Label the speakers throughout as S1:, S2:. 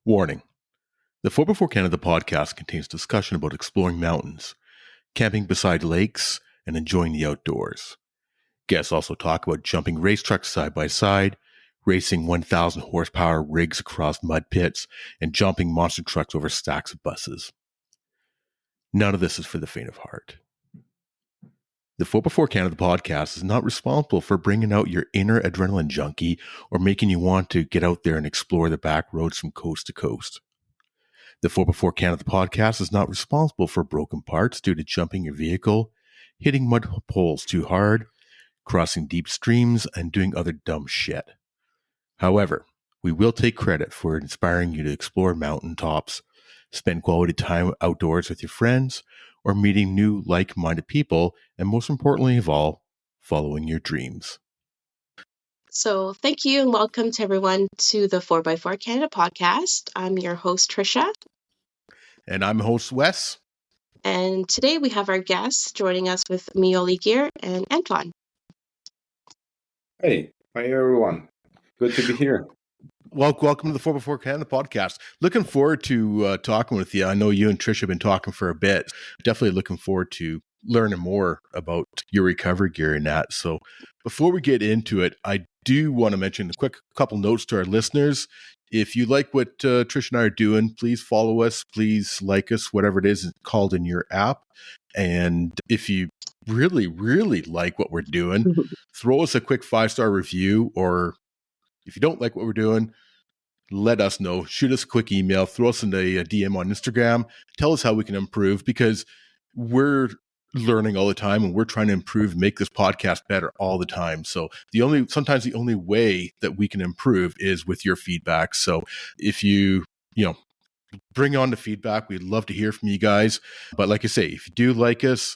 S1: Warning. The 4x4 Canada podcast contains discussion about exploring mountains, camping beside lakes, and enjoying the outdoors. Guests also talk about jumping race trucks side by side, racing 1,000 horsepower rigs across mud pits, and jumping monster trucks over stacks of buses. None of this is for the faint of heart. The 4x4 Canada podcast is not responsible for bringing out your inner adrenaline junkie or making you want to get out there and explore the back roads from coast to coast. The 4x4 Canada podcast is not responsible for broken parts due to jumping your vehicle, hitting mud poles too hard, crossing deep streams, and doing other dumb shit. However, we will take credit for inspiring you to explore mountaintops, spend quality time outdoors with your friends, or meeting new like-minded people, and most importantly of all, following your dreams.
S2: So thank you and welcome to everyone to the 4x4 Canada podcast. I'm your host, Trisha.
S1: And I'm host, Wes.
S2: And today we have our guests joining us with Miolle Gear and Antoine.
S3: Hey, hi everyone. Good to be here.
S1: Welcome to the 4x4 Canada podcast. Looking forward to talking with you. I know you and Trish have been talking for a bit. Definitely looking forward to learning more about your recovery gear and that. So before we get into it, I do want to mention a quick couple notes to our listeners. If you like what Trish and I are doing, please follow us. Please like us, whatever it is called in your app. And if you really, really like what we're doing, throw us a quick 5-star review, or if you don't like what we're doing, let us know. Shoot us a quick email. Throw us in a DM on Instagram. Tell us how we can improve, because we're learning all the time and we're trying to improve, make this podcast better all the time. So sometimes the only way that we can improve is with your feedback. So if you bring on the feedback, we'd love to hear from you guys. But like I say, if you do like us,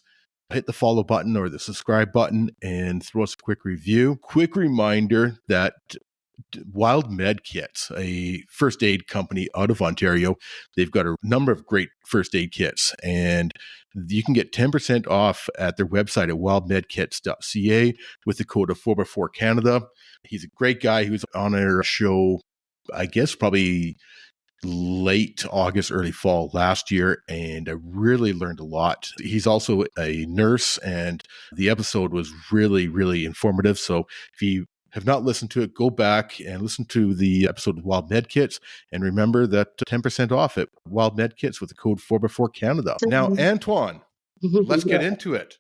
S1: hit the follow button or the subscribe button and throw us a quick review. Quick reminder that Wild Med Kits, a first aid company out of Ontario, they've got a number of great first aid kits, and you can get 10% off at their website at wildmedkits.ca with the code of 4x4 Canada. He's a great guy. He was on our show, I guess, probably late August, early fall last year, and I really learned a lot. He's also a nurse, and the episode was really, really informative. So if you have not listened to it, go back and listen to the episode of Wild Med Kits, and remember that 10% off at Wild Med Kits with the code 4x4 Canada. Now, Antoine, let's get into it.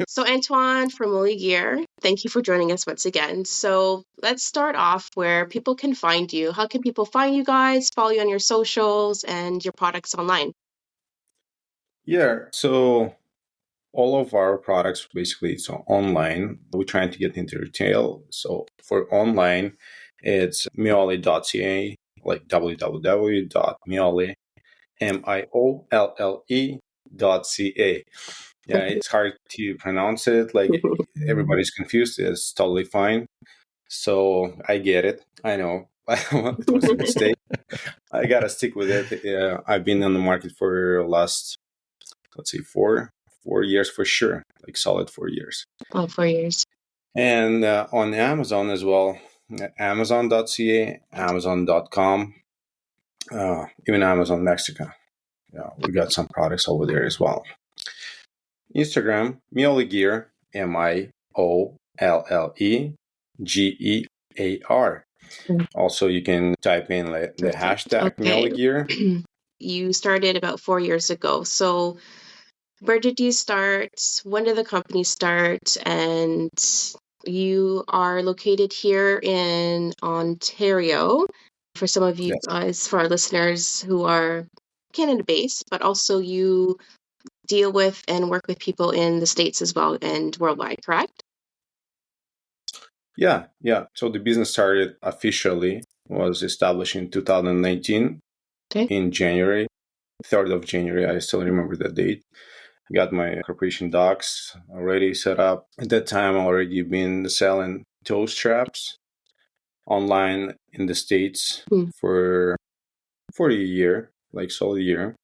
S2: So Antoine from Miolle Gear, thank you for joining us once again. So let's start off where people can find you. How can people find you guys, follow you on your socials and your products online?
S3: Yeah, so all of our products basically it's online. We're trying to get into retail. So for online, it's miolle.ca, like www.miolle, miolle.ca. Yeah, it's hard to pronounce it. Like everybody's confused. It's totally fine. So I get it. I know it was a mistake. I gotta stick with it. I've been on the market for last, let's see, four years for sure, like solid 4 years.
S2: Oh, 4 years.
S3: And on Amazon as well, amazon.ca, amazon.com, even Amazon Mexico. Yeah, we got some products over there as well. Instagram, Miolle Gear, MIOLLEGEAR. Also, you can type in the hashtag Miolle Gear.
S2: You started about 4 years ago. So where did you start? When did the company start? And you are located here in Ontario. For some of you guys, for our listeners who are Canada-based, but also you deal with and work with people in the States as well and worldwide, correct?
S3: Yeah. So the business started officially, was established in 2019 in January, 3rd of January. I still remember that date. I got my corporation docs already set up. At that time, I already been selling toe straps online in the States for a year, like solid year.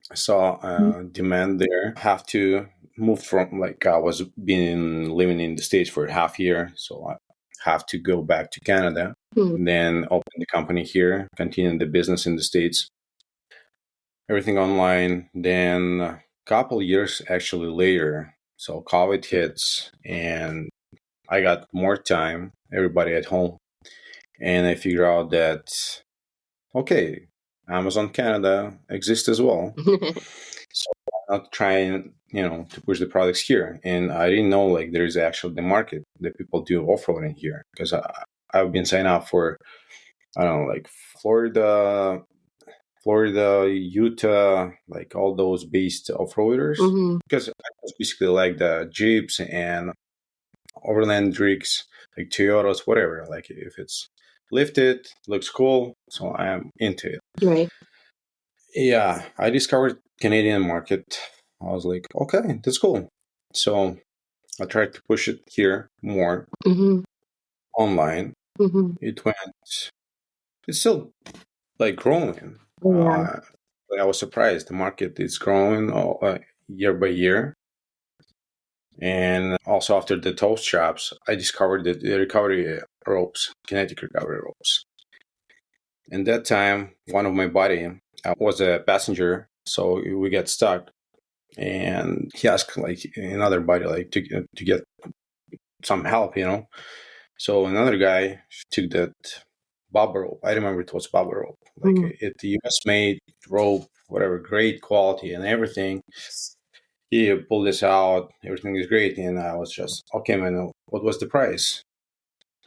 S3: I saw demand there. Have to move from, like, I was been living in the States for half year, so I have to go back to Canada, then open the company here, continue the business in the States, everything online. Then a couple years actually later, so COVID hits and I got more time, everybody at home. And I figure out that, okay, Amazon Canada exists as well. So I'm not trying, to push the products here. And I didn't know like there is actually the market that people do off-roading here, because I've been signing up for, I don't know, like Florida, Utah, like all those based off-roaders, because I was basically like the Jeeps and Overlanders, like Toyotas, whatever. Like if it's lifted, looks cool, so I am into it.
S2: Right.
S3: Yeah, I discovered Canadian market. I was like, okay, that's cool. So I tried to push it here more online. It went. It's still like growing. I was surprised. The market is growing year by year. And also after the toast shops, I discovered the recovery ropes, kinetic recovery ropes. And that time, one of my buddy was a passenger, so we get stuck. And he asked like another buddy like to get some help, So another guy took that bobber rope. I remember it was bobber rope, like it's US made rope, whatever, great quality and everything. He pulled this out, everything is great, and I was just, okay, man, what was the price?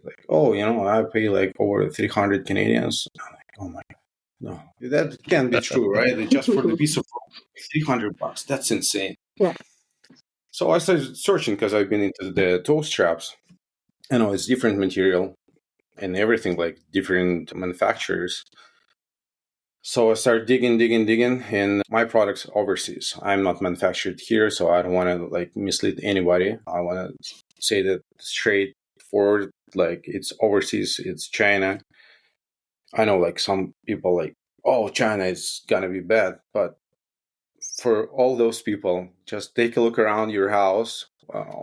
S3: Like, oh, I pay like over 300 Canadians. I'm like, oh my God, no, that can't be true, right? Just for the piece of rope, $300, that's insane.
S2: Yeah.
S3: So I started searching because I've been into the toe straps. It's different material and everything, like different manufacturers. So I started digging, and my product's overseas. I'm not manufactured here, so I don't want to like mislead anybody. I want to say that straightforward, like it's overseas, it's China. I know like some people like, oh, China is gonna be bad, but for all those people, just take a look around your house,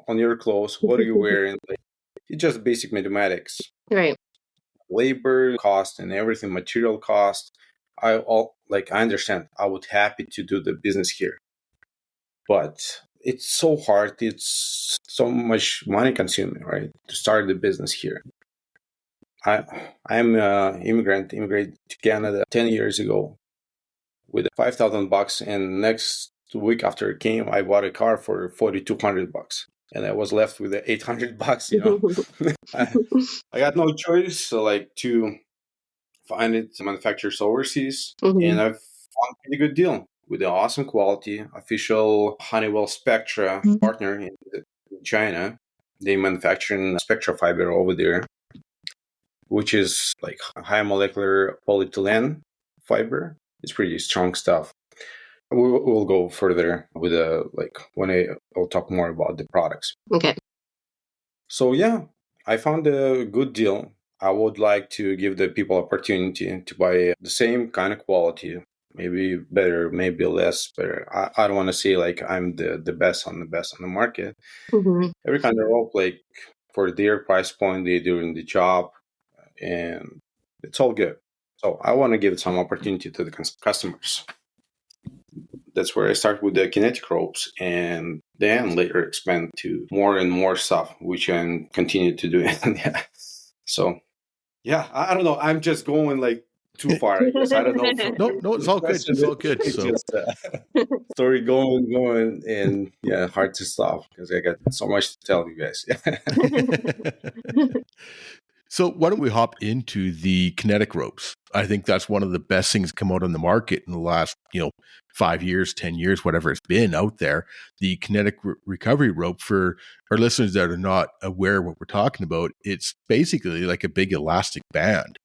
S3: on your clothes. What are you wearing? Like, it's just basic mathematics.
S2: Right.
S3: Labor cost and everything, material cost. I understand. I would happy to do the business here, but it's so hard. It's so much money consuming, right? To start the business here. I'm immigrated to Canada 10 years ago with $5,000, and next week after it came, I bought a car for $4,200, and I was left with the $800. I got no choice, so like to find it manufacturers overseas, and I've found a pretty good deal with the awesome quality. Official Honeywell Spectra partner in China. They manufacture Spectra fiber over there, which is like high molecular polyethylene fiber. It's pretty strong stuff. We'll go further with when I'll talk more about the products.
S2: Okay.
S3: So yeah, I found a good deal. I would like to give the people opportunity to buy the same kind of quality, maybe better, maybe less better. I don't want to say like I'm the best on the market. Every kind of rope, like for their price point, they're doing the job, and it's all good. So I want to give some opportunity to the customers. That's where I start with the kinetic ropes, and then later expand to more and more stuff, which I continue to do. Yeah. So, yeah, I don't know. I'm just going like too far. I guess. I don't know.
S1: No, it's all good. It's all good.
S3: It's
S1: So.
S3: just story going, and yeah, hard to stop because I got so much to tell you guys.
S1: So why don't we hop into the kinetic ropes? I think that's one of the best things come out on the market in the last, 5 years, 10 years, whatever it's been out there. The kinetic recovery rope, for our listeners that are not aware of what we're talking about, it's basically like a big elastic band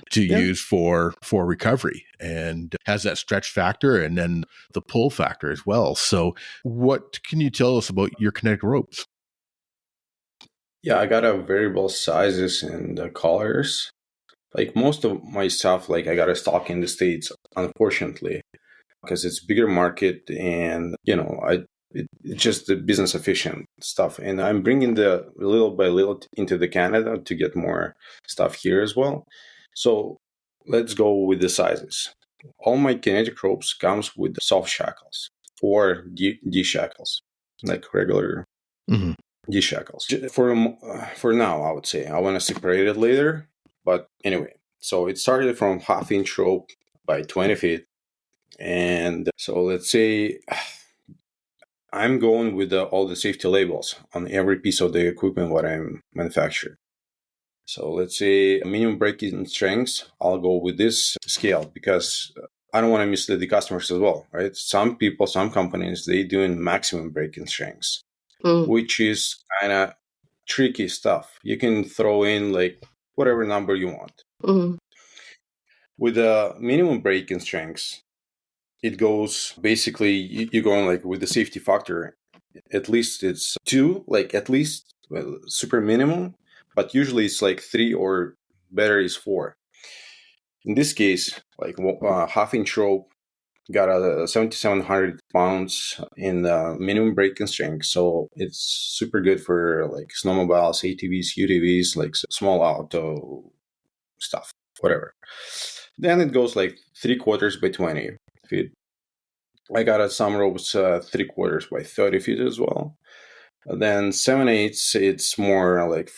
S1: to use for recovery, and has that stretch factor and then the pull factor as well. So what can you tell us about your kinetic ropes?
S3: Yeah, I got a variable sizes and colors. Like most of my stuff, like I got a stock in the States, unfortunately, because it's bigger market, and It's just the business efficient stuff. And I'm bringing the little by little into the Canada to get more stuff here as well. So let's go with the sizes. All my kinetic ropes comes with soft shackles or D shackles, like regular D shackles. For now, I would say I want to separate it later. But anyway, so it started from 1/2-inch rope by 20 feet. And so let's say I'm going with all the safety labels on every piece of the equipment what I'm manufacturing. So let's say minimum breaking strengths, I'll go with this scale because I don't want to mislead the customers as well, right? Some people, some companies, they doing maximum breaking strengths, which is kind of tricky stuff. You can throw in like whatever number you want. With the minimum breaking strengths, it goes basically, you're going like with the safety factor, at least it's 2, like at least super minimum, but usually it's like 3 or better is 4. In this case, like 1/2-inch rope got a 7,700 pounds in the minimum breaking strength. So it's super good for like snowmobiles, ATVs, UTVs, like small auto stuff, whatever. Then it goes like 3/4 by 20 feet. I got some ropes 3/4 by 30 feet as well. Then 7/8, it's more like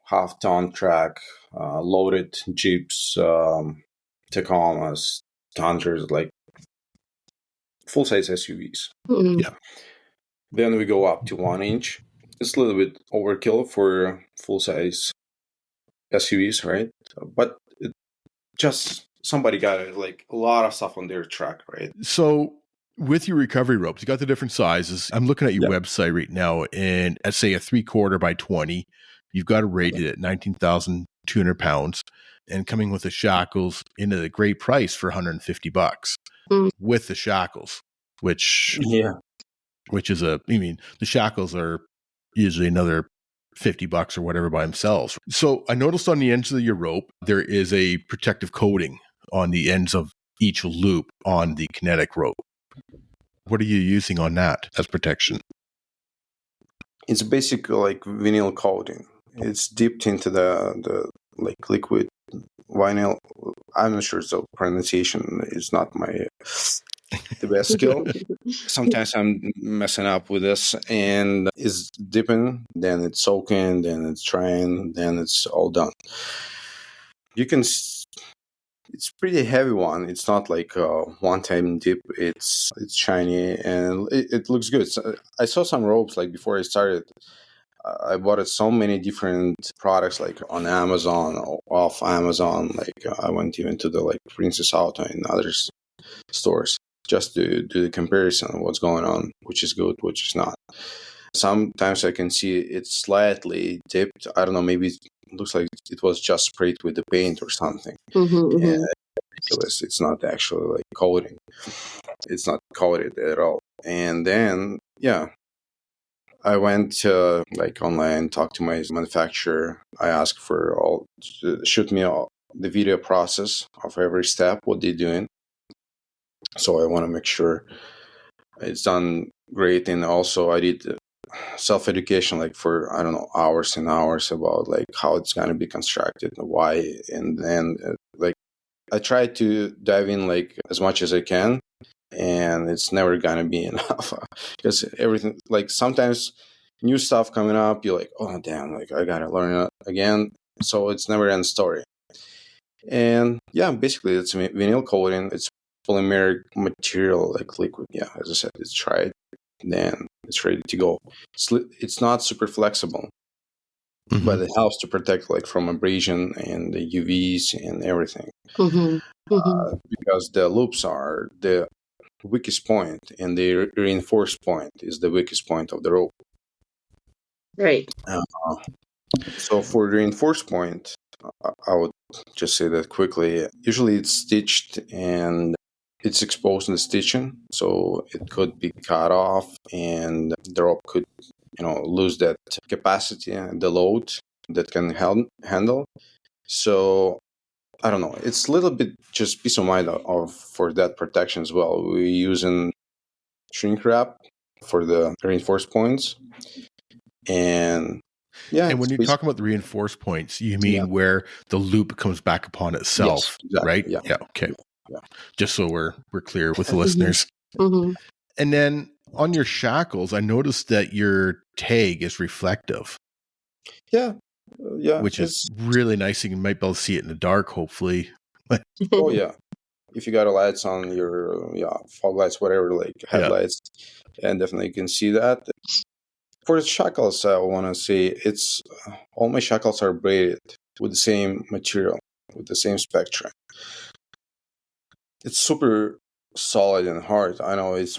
S3: half-ton track, loaded Jeeps, Tacomas, Tundras, like full-size SUVs.
S1: Yeah.
S3: Then we go up to 1-inch. It's a little bit overkill for full-size SUVs, right? But just somebody got like a lot of stuff on their truck, right?
S1: So with your recovery ropes, you got the different sizes. I'm looking at your website right now, and at say a 3/4 by 20, you've got it rated at 19,200 pounds, and coming with the shackles in at a great price for $150 with the shackles, which is the shackles are usually another $50 or whatever by themselves. So I noticed on the ends of your rope, there is a protective coating on the ends of each loop on the kinetic rope. What are you using on that as protection?
S3: It's basically like vinyl coating. It's dipped into the like liquid vinyl. I'm not sure, so pronunciation is not the best skill. Sometimes I'm messing up with this, and it's dipping, then it's soaking, then it's drying, then it's all done. It's pretty heavy one. It's not like a one-time dip. It's shiny and it looks good. So I saw some ropes like before I started. I bought so many different products like on Amazon or off Amazon. Like I went even to the like Princess Auto and other stores just to do the comparison of what's going on, which is good, which is not. Sometimes I can see it's slightly dipped. I don't know, maybe it looks like it was just sprayed with the paint or something. And it's not actually like coating. It's not coated at all. And then, I went like online, talked to my manufacturer. I asked for shoot me the video process of every step, what they're doing. So I want to make sure it's done great. And also I did self-education like for I don't know hours and hours about like how it's going to be constructed and why, and then like I try to dive in like as much as I can, and it's never going to be enough because everything, like sometimes new stuff coming up, you're like, oh damn, like I gotta learn it again, so it's never end story. And basically it's vinyl coating. It's polymeric material like liquid. As I said, it's dried, then it's ready to go. It's not super flexible, but it helps to protect like from abrasion and the UVs and everything. Because the loops are the weakest point, and the reinforced point is the weakest point of the rope.
S2: Right.
S3: So for the reinforced point, I would just say that quickly. Usually it's stitched and it's exposed in the stitching, so it could be cut off and the rope could, lose that capacity and the load that can handle. So I don't know. It's a little bit just peace of mind for that protection as well. We're using shrink wrap for the reinforced points. And
S1: and when you talk about the reinforced points, you mean where the loop comes back upon itself,
S3: yes, exactly.
S1: right?
S3: Yeah.
S1: Okay.
S3: Yeah.
S1: Just so we're clear with the listeners.
S2: Mm-hmm.
S1: And then on your shackles, I noticed that your tag is reflective.
S3: Yeah.
S1: Which is really nice. You might be able to see it in the dark, hopefully.
S3: Oh, yeah. If you got lights on your fog lights, whatever, like headlights, and definitely you can see that. For the shackles, I want to say it's all my shackles are braided with the same material, with the same spectrum. It's super solid and hard. I know it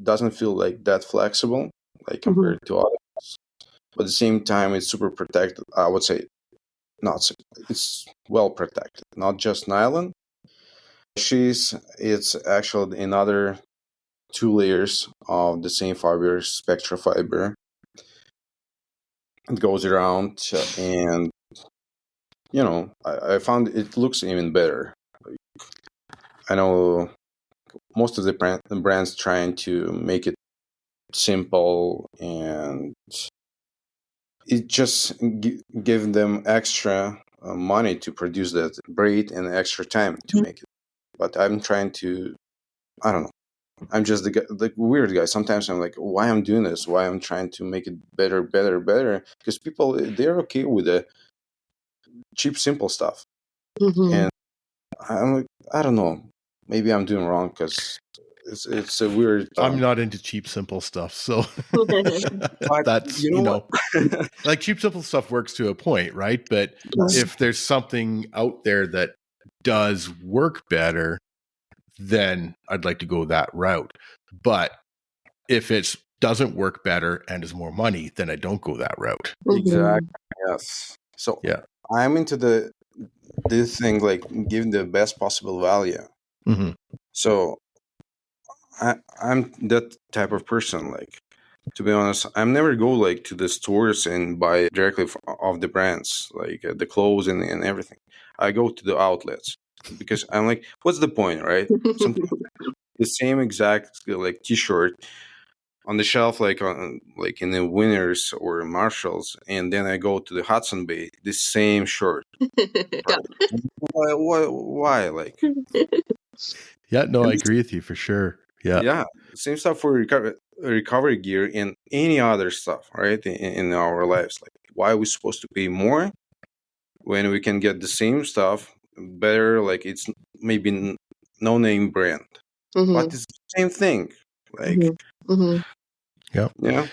S3: doesn't feel like that flexible, like compared to others, but at the same time, it's super protected. I would say it's well protected, not just nylon. It's actually another 2 layers of the same fiber, spectra fiber. It goes around, and I found it looks even better. I know most of the brands trying to make it simple, and it just give them extra money to produce that braid and extra time to make it. But I'm trying to, I don't know. I'm just the weird guy. Sometimes I'm like, why I'm doing this? Why I'm trying to make it better? Because people, they're okay with the cheap, simple stuff.
S2: Mm-hmm.
S3: And I'm like, I don't know. Maybe I'm doing wrong because it's a weird.
S1: I'm not into cheap, simple stuff, so that's like cheap, simple stuff works to a point, right? But if there's something out there that does work better, then I'd like to go that route. But if it doesn't work better and is more money, then I don't go that route.
S3: Exactly. Yes. So I'm into this thing, like giving the best possible value.
S1: Mm-hmm.
S3: So I'm that type of person. Like, to be honest, I'm never go like to the stores and buy directly off the brands, like the clothes and everything. I go to the outlets because I'm like, what's the point, right? Sometimes the same exact like T-shirt on the shelf, like in the Winners or Marshalls, and then I go to the Hudson Bay, the same shirt. Why? Like,
S1: yeah, no, I agree with you for sure. Yeah,
S3: same stuff for recovery gear and any other stuff, right? In our lives, like, why are we supposed to pay more when we can get the same stuff better? Like, it's maybe no name brand, but it's the same thing. Like, yeah.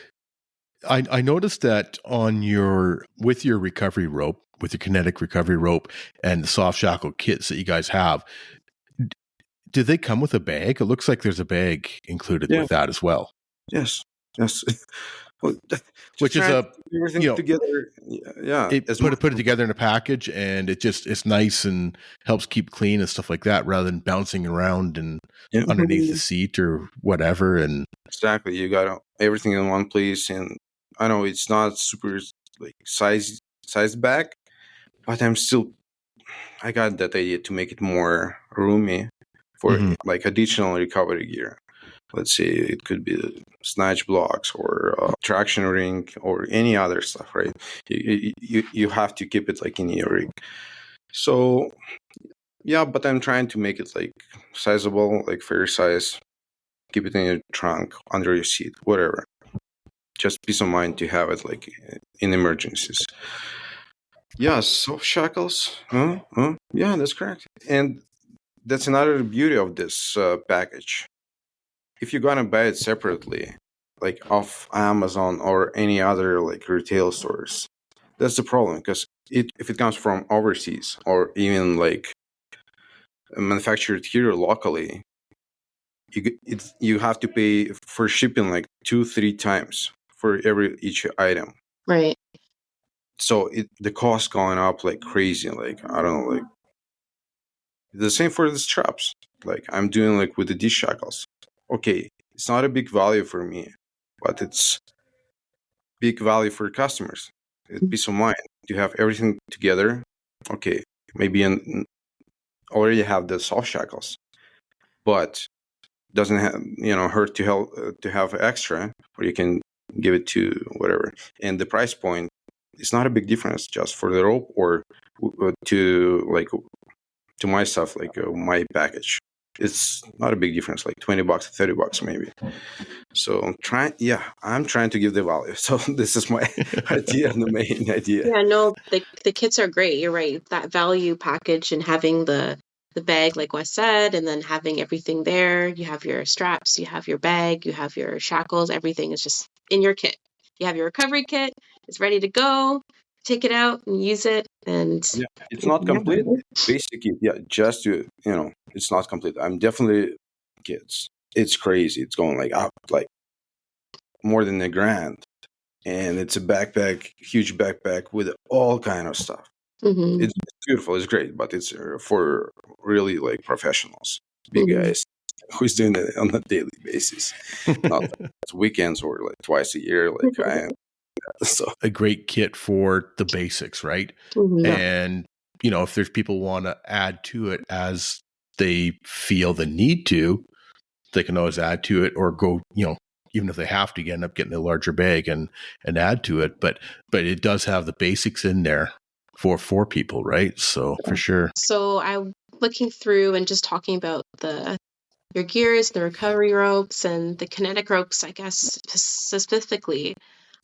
S1: I noticed that with your recovery rope, with your kinetic recovery rope and the soft shackle kits that you guys have, do they come with a bag? It looks like there's a bag included with that as well.
S3: Yes.
S1: Which is
S3: everything together. Yeah.
S1: Put it together in a package, and it's nice and helps keep clean and stuff like that, rather than bouncing around and underneath the seat or whatever. And
S3: exactly, you got everything in one place. And I know it's not super like size back, but I got that idea to make it more roomy for like additional recovery gear. Let's say it could be snatch blocks or traction ring or any other stuff, right? You have to keep it like in your rig. So yeah, but I'm trying to make it like sizable, like fair size. Keep it in your trunk, under your seat, whatever. Just peace of mind to have it like in emergencies. Yeah, soft shackles. Yeah, that's correct. And that's another beauty of this package. If you're gonna buy it separately, like off Amazon or any other like retail stores, that's the problem. Because if it comes from overseas or even like manufactured here locally, you have to pay for shipping like 2-3 times for each item.
S2: Right.
S3: So the cost going up like crazy. Like, I don't know, like the same for the straps. Like I'm doing like with the D shackles. Okay, it's not a big value for me, but it's big value for customers. It's peace of mind. You have everything together. Okay, maybe already have the soft shackles, but doesn't have, hurt to have extra, or you can give it to whatever. And the price point is not a big difference just for the rope or to my stuff, like my package. It's not a big difference, like $20, $30 maybe. So I'm trying to give the value. So this is my idea, the main idea.
S2: Yeah, no, the kits are great. You're right. That value package and having the bag, like Wes said, and then having everything there. You have your straps, you have your bag, you have your shackles. Everything is just in your kit. You have your recovery kit. It's ready to go. Take it out and use it. And
S3: it's not complete. Basic kit, just to it's not complete. I'm definitely kids. It's crazy. It's going like up like more than $1,000, and it's a backpack, huge backpack with all kind of stuff.
S2: Mm-hmm.
S3: It's beautiful. It's great, but it's for really like professionals, big guys who's doing it on a daily basis, not like weekends or like twice a year, like I am. So
S1: a great kit for the basics, right?
S2: Mm-hmm.
S1: And if there's people want to add to it as they feel the need to, they can always add to it, or go, even if they have to, end up getting a larger bag and add to it. But it does have the basics in there for people, right? So for sure.
S2: So I'm looking through and just talking about your gears, the recovery ropes, and the kinetic ropes, I guess specifically.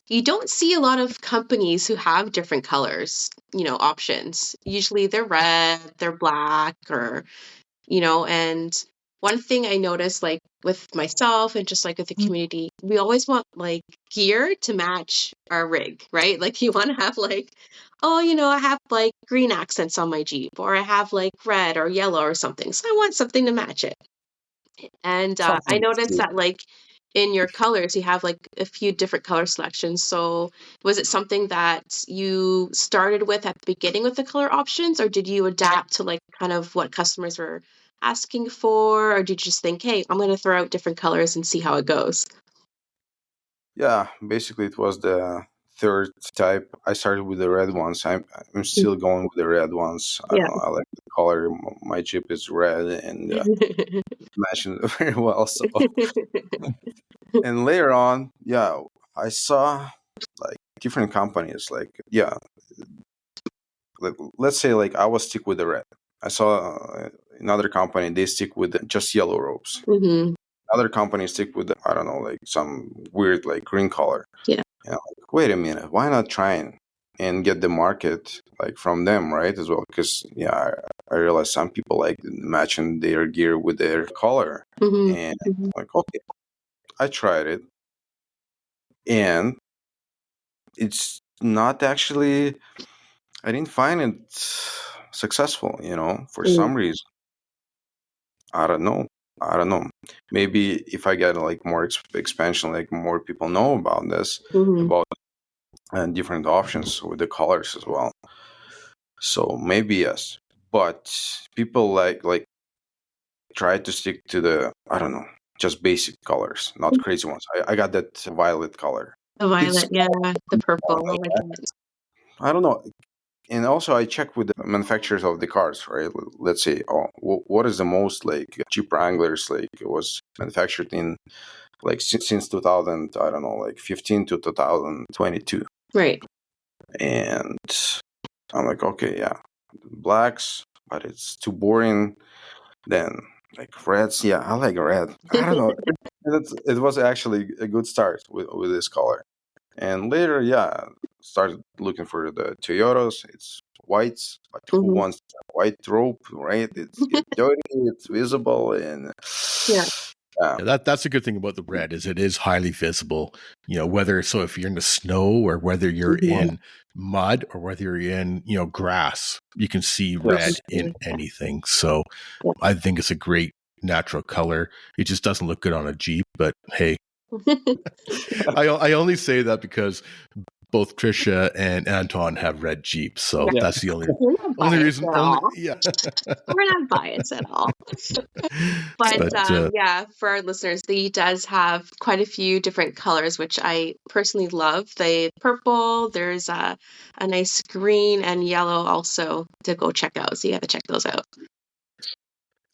S2: You don't see a lot of companies who have different colors, options. Usually they're red, they're black, or, and one thing I noticed, like with myself and just like with the community, we always want like gear to match our rig, right? Like you want to have like, oh, I have like green accents on my Jeep, or I have like red or yellow or something. So I want something to match it. And I noticed that like in your colors, you have like a few different color selections. So was it something that you started with at the beginning with the color options, or did you adapt to like kind of what customers were asking for, or did you just think, hey, I'm going to throw out different colors and see how it goes?
S3: Yeah, basically it was the third type. I started with the red ones. I'm still going with the red ones. I don't know, I like the color. My Jeep is red and matching it very well. So, and later on, I saw like different companies. Like let's say like I was stick with the red. I saw another company, they stick with just yellow ropes.
S2: Mm-hmm.
S3: Other companies stick with I don't know, like some weird like green color.
S2: Yeah.
S3: Like, wait a minute, why not try and get the market like from them, right? As well, because I realized some people like matching their gear with their color, and like okay, I tried it, and it's not actually. I didn't find it successful, for some reason. I don't know. Maybe if I get like more expansion, like more people know about this, about different options with the colors as well. So maybe yes, but people like try to stick to the just basic colors, not crazy ones. I got that violet color.
S2: The violet, the purple.
S3: I don't know. And also, I check with the manufacturers of the cars, right? Let's say, what is the most like Jeep Wranglers like it was manufactured in like since 2000, I don't know, like 15 to 2022,
S2: right?
S3: And I'm like, okay, blacks, but it's too boring. Then like reds, I like red. I don't know. It was actually a good start with this color. And later, started looking for the Toyotas. It's whites, but who wants a white rope, right? It's dirty, it's visible, and
S1: that's a good thing about the red is it is highly visible. Whether if you're in the snow or whether you're in mud or whether you're in grass, you can see red in anything. So I think it's a great natural color. It just doesn't look good on a Jeep, but hey. I only say that because both Trisha and Anton have red Jeeps, so that's the only reason.
S2: We're not biased at all. But for our listeners, he does have quite a few different colors, which I personally love. The purple, there's a nice green and yellow also to go check out. So you have to check those out.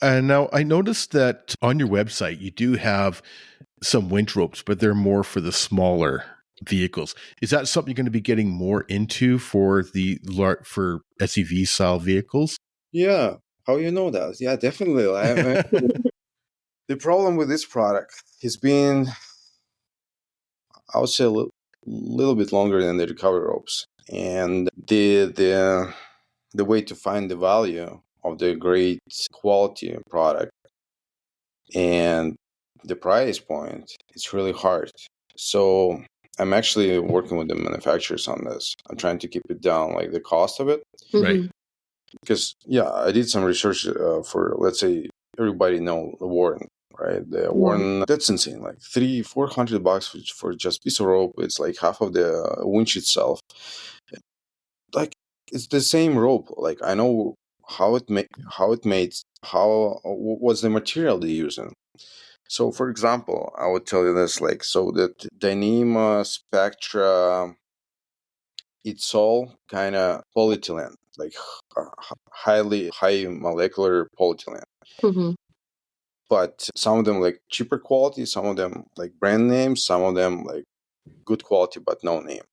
S1: And now I noticed that on your website, you do have some winch ropes, but they're more for the smaller vehicles. Is that something you're going to be getting more into for for SUV style vehicles?
S3: Yeah. How you know that? Yeah, definitely. The problem with this product has been, I would say, little bit longer than the recovery ropes, and the way to find the value of the great quality product and the price point, it's really hard. So I'm actually working with the manufacturers on this. I'm trying to keep it down, like the cost of it.
S1: Right.
S3: Because I did some research for, let's say, everybody know the Warren, right? The Warren, that's insane. Like $400 for just piece of rope. It's like half of the winch itself. Like, it's the same rope. Like, I know how it made, what's the material they're using. So, for example, I would tell you this, like, so that Dyneema Spectra, it's all kind of polyethylene, like high molecular polyethylene.
S2: Mm-hmm.
S3: But some of them like cheaper quality, some of them like brand names, some of them like good quality but no name.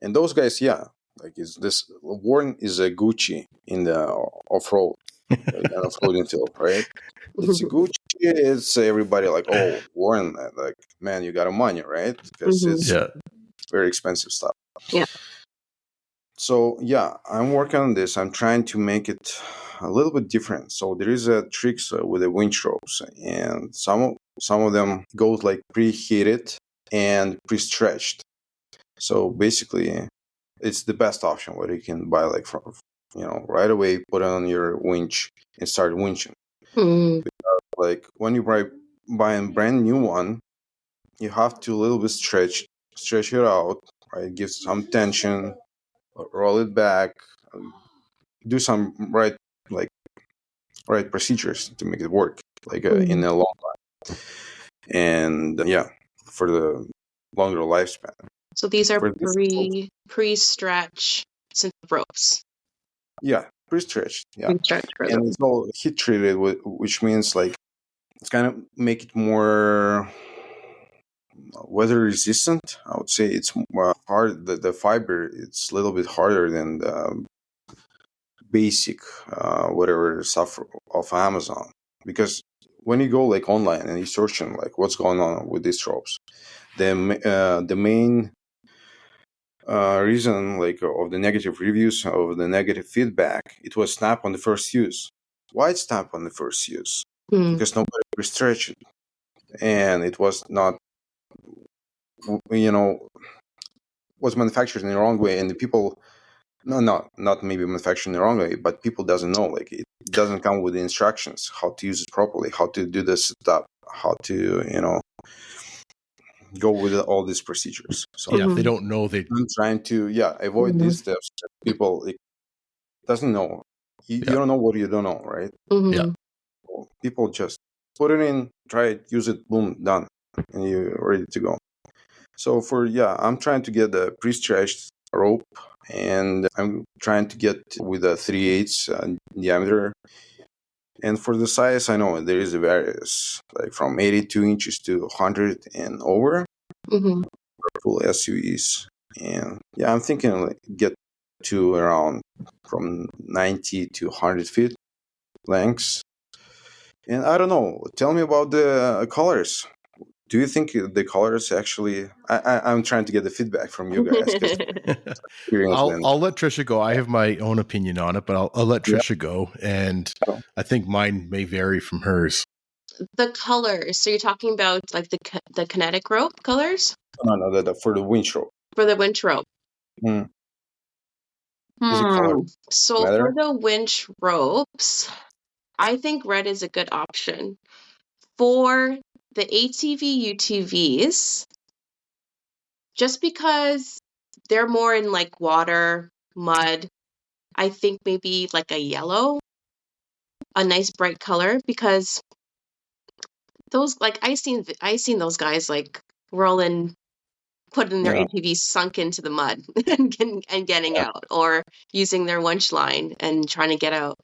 S3: And those guys, like is this Warren is a Gucci in the off-road, like an off-roading field, right? It's a Gucci. It's everybody like, oh, Warren, like, man, you got a money, right? Because it's very expensive stuff.
S2: Yeah.
S3: So I'm working on this. I'm trying to make it a little bit different. So there is a tricks with the winch ropes, and some of them goes like preheated and pre-stretched. So basically, it's the best option where you can buy like from right away, put it on your winch and start winching. Because, like when you buy a brand new one, you have to a little bit stretch it out, right? Give some tension, roll it back, do some right procedures to make it work, like in the long run, and for the longer lifespan.
S2: So these are pre-stretch ropes.
S3: Yeah, pre-stretched. Yeah,
S2: pre-stretched
S3: and it's all heat treated, which means like it's kind of make it more weather resistant. I would say it's hard. The fiber, it's a little bit harder than the basic whatever stuff of Amazon, because when you go like online and you search on like what's going on with these ropes, the main reason like of the negative reviews, of the negative feedback, it was snap on the first use. Why it's snap on the first use? Because nobody stretched it, and it was not was manufactured in the wrong way, and the people not maybe manufactured in the wrong way, but people doesn't know, like it doesn't come with the instructions how to use it properly, how to do this stuff, how to go with all these procedures. So
S1: if they don't know,
S3: I'm trying to avoid these steps. People doesn't know. You don't know what you don't know, right? So people just put it in, try it, use it, boom, done, and you're ready to go. So I'm trying to get the pre-stretched rope, and I'm trying to get with a 3/8 diameter. And for the size, I know there is a various, like from 82 inches to 100 and over, full SUVs. And I'm thinking like get to around from 90 to 100 feet lengths. And I don't know, tell me about the colors. Do you think the colors actually? I'm trying to get the feedback from you guys.
S1: I'll let Trisha go. I have my own opinion on it, but I'll let Trisha go, and I think mine may vary from hers.
S2: The colors. So you're talking about like the kinetic rope colors?
S3: No, for the winch rope.
S2: For the winch rope.
S3: Is it color?
S2: So for the winch ropes, I think red is a good option. For the ATV UTVs, just because they're more in like water, mud, I think maybe like a yellow, a nice bright color, because those, like I seen those guys like rolling, putting their ATVs sunk into the mud and getting out, or using their winch line and trying to get out.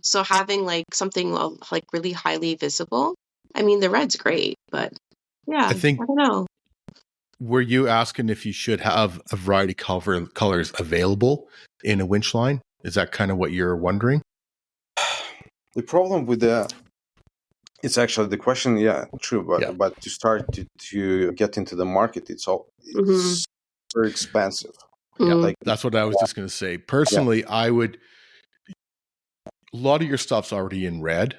S2: So having like something like really highly visible, I mean, the red's great, but yeah,
S1: I think,
S2: I don't know.
S1: were you asking if you should have a variety of colors available in a winch line? Is that kind of what you're wondering?
S3: The problem with it's actually the question, yeah, true, but to start to get into the market, it's very expensive.
S1: Yeah,
S2: Mm.
S1: like that's what I was just going to say. Personally, I would. A lot of your stuff's already in red,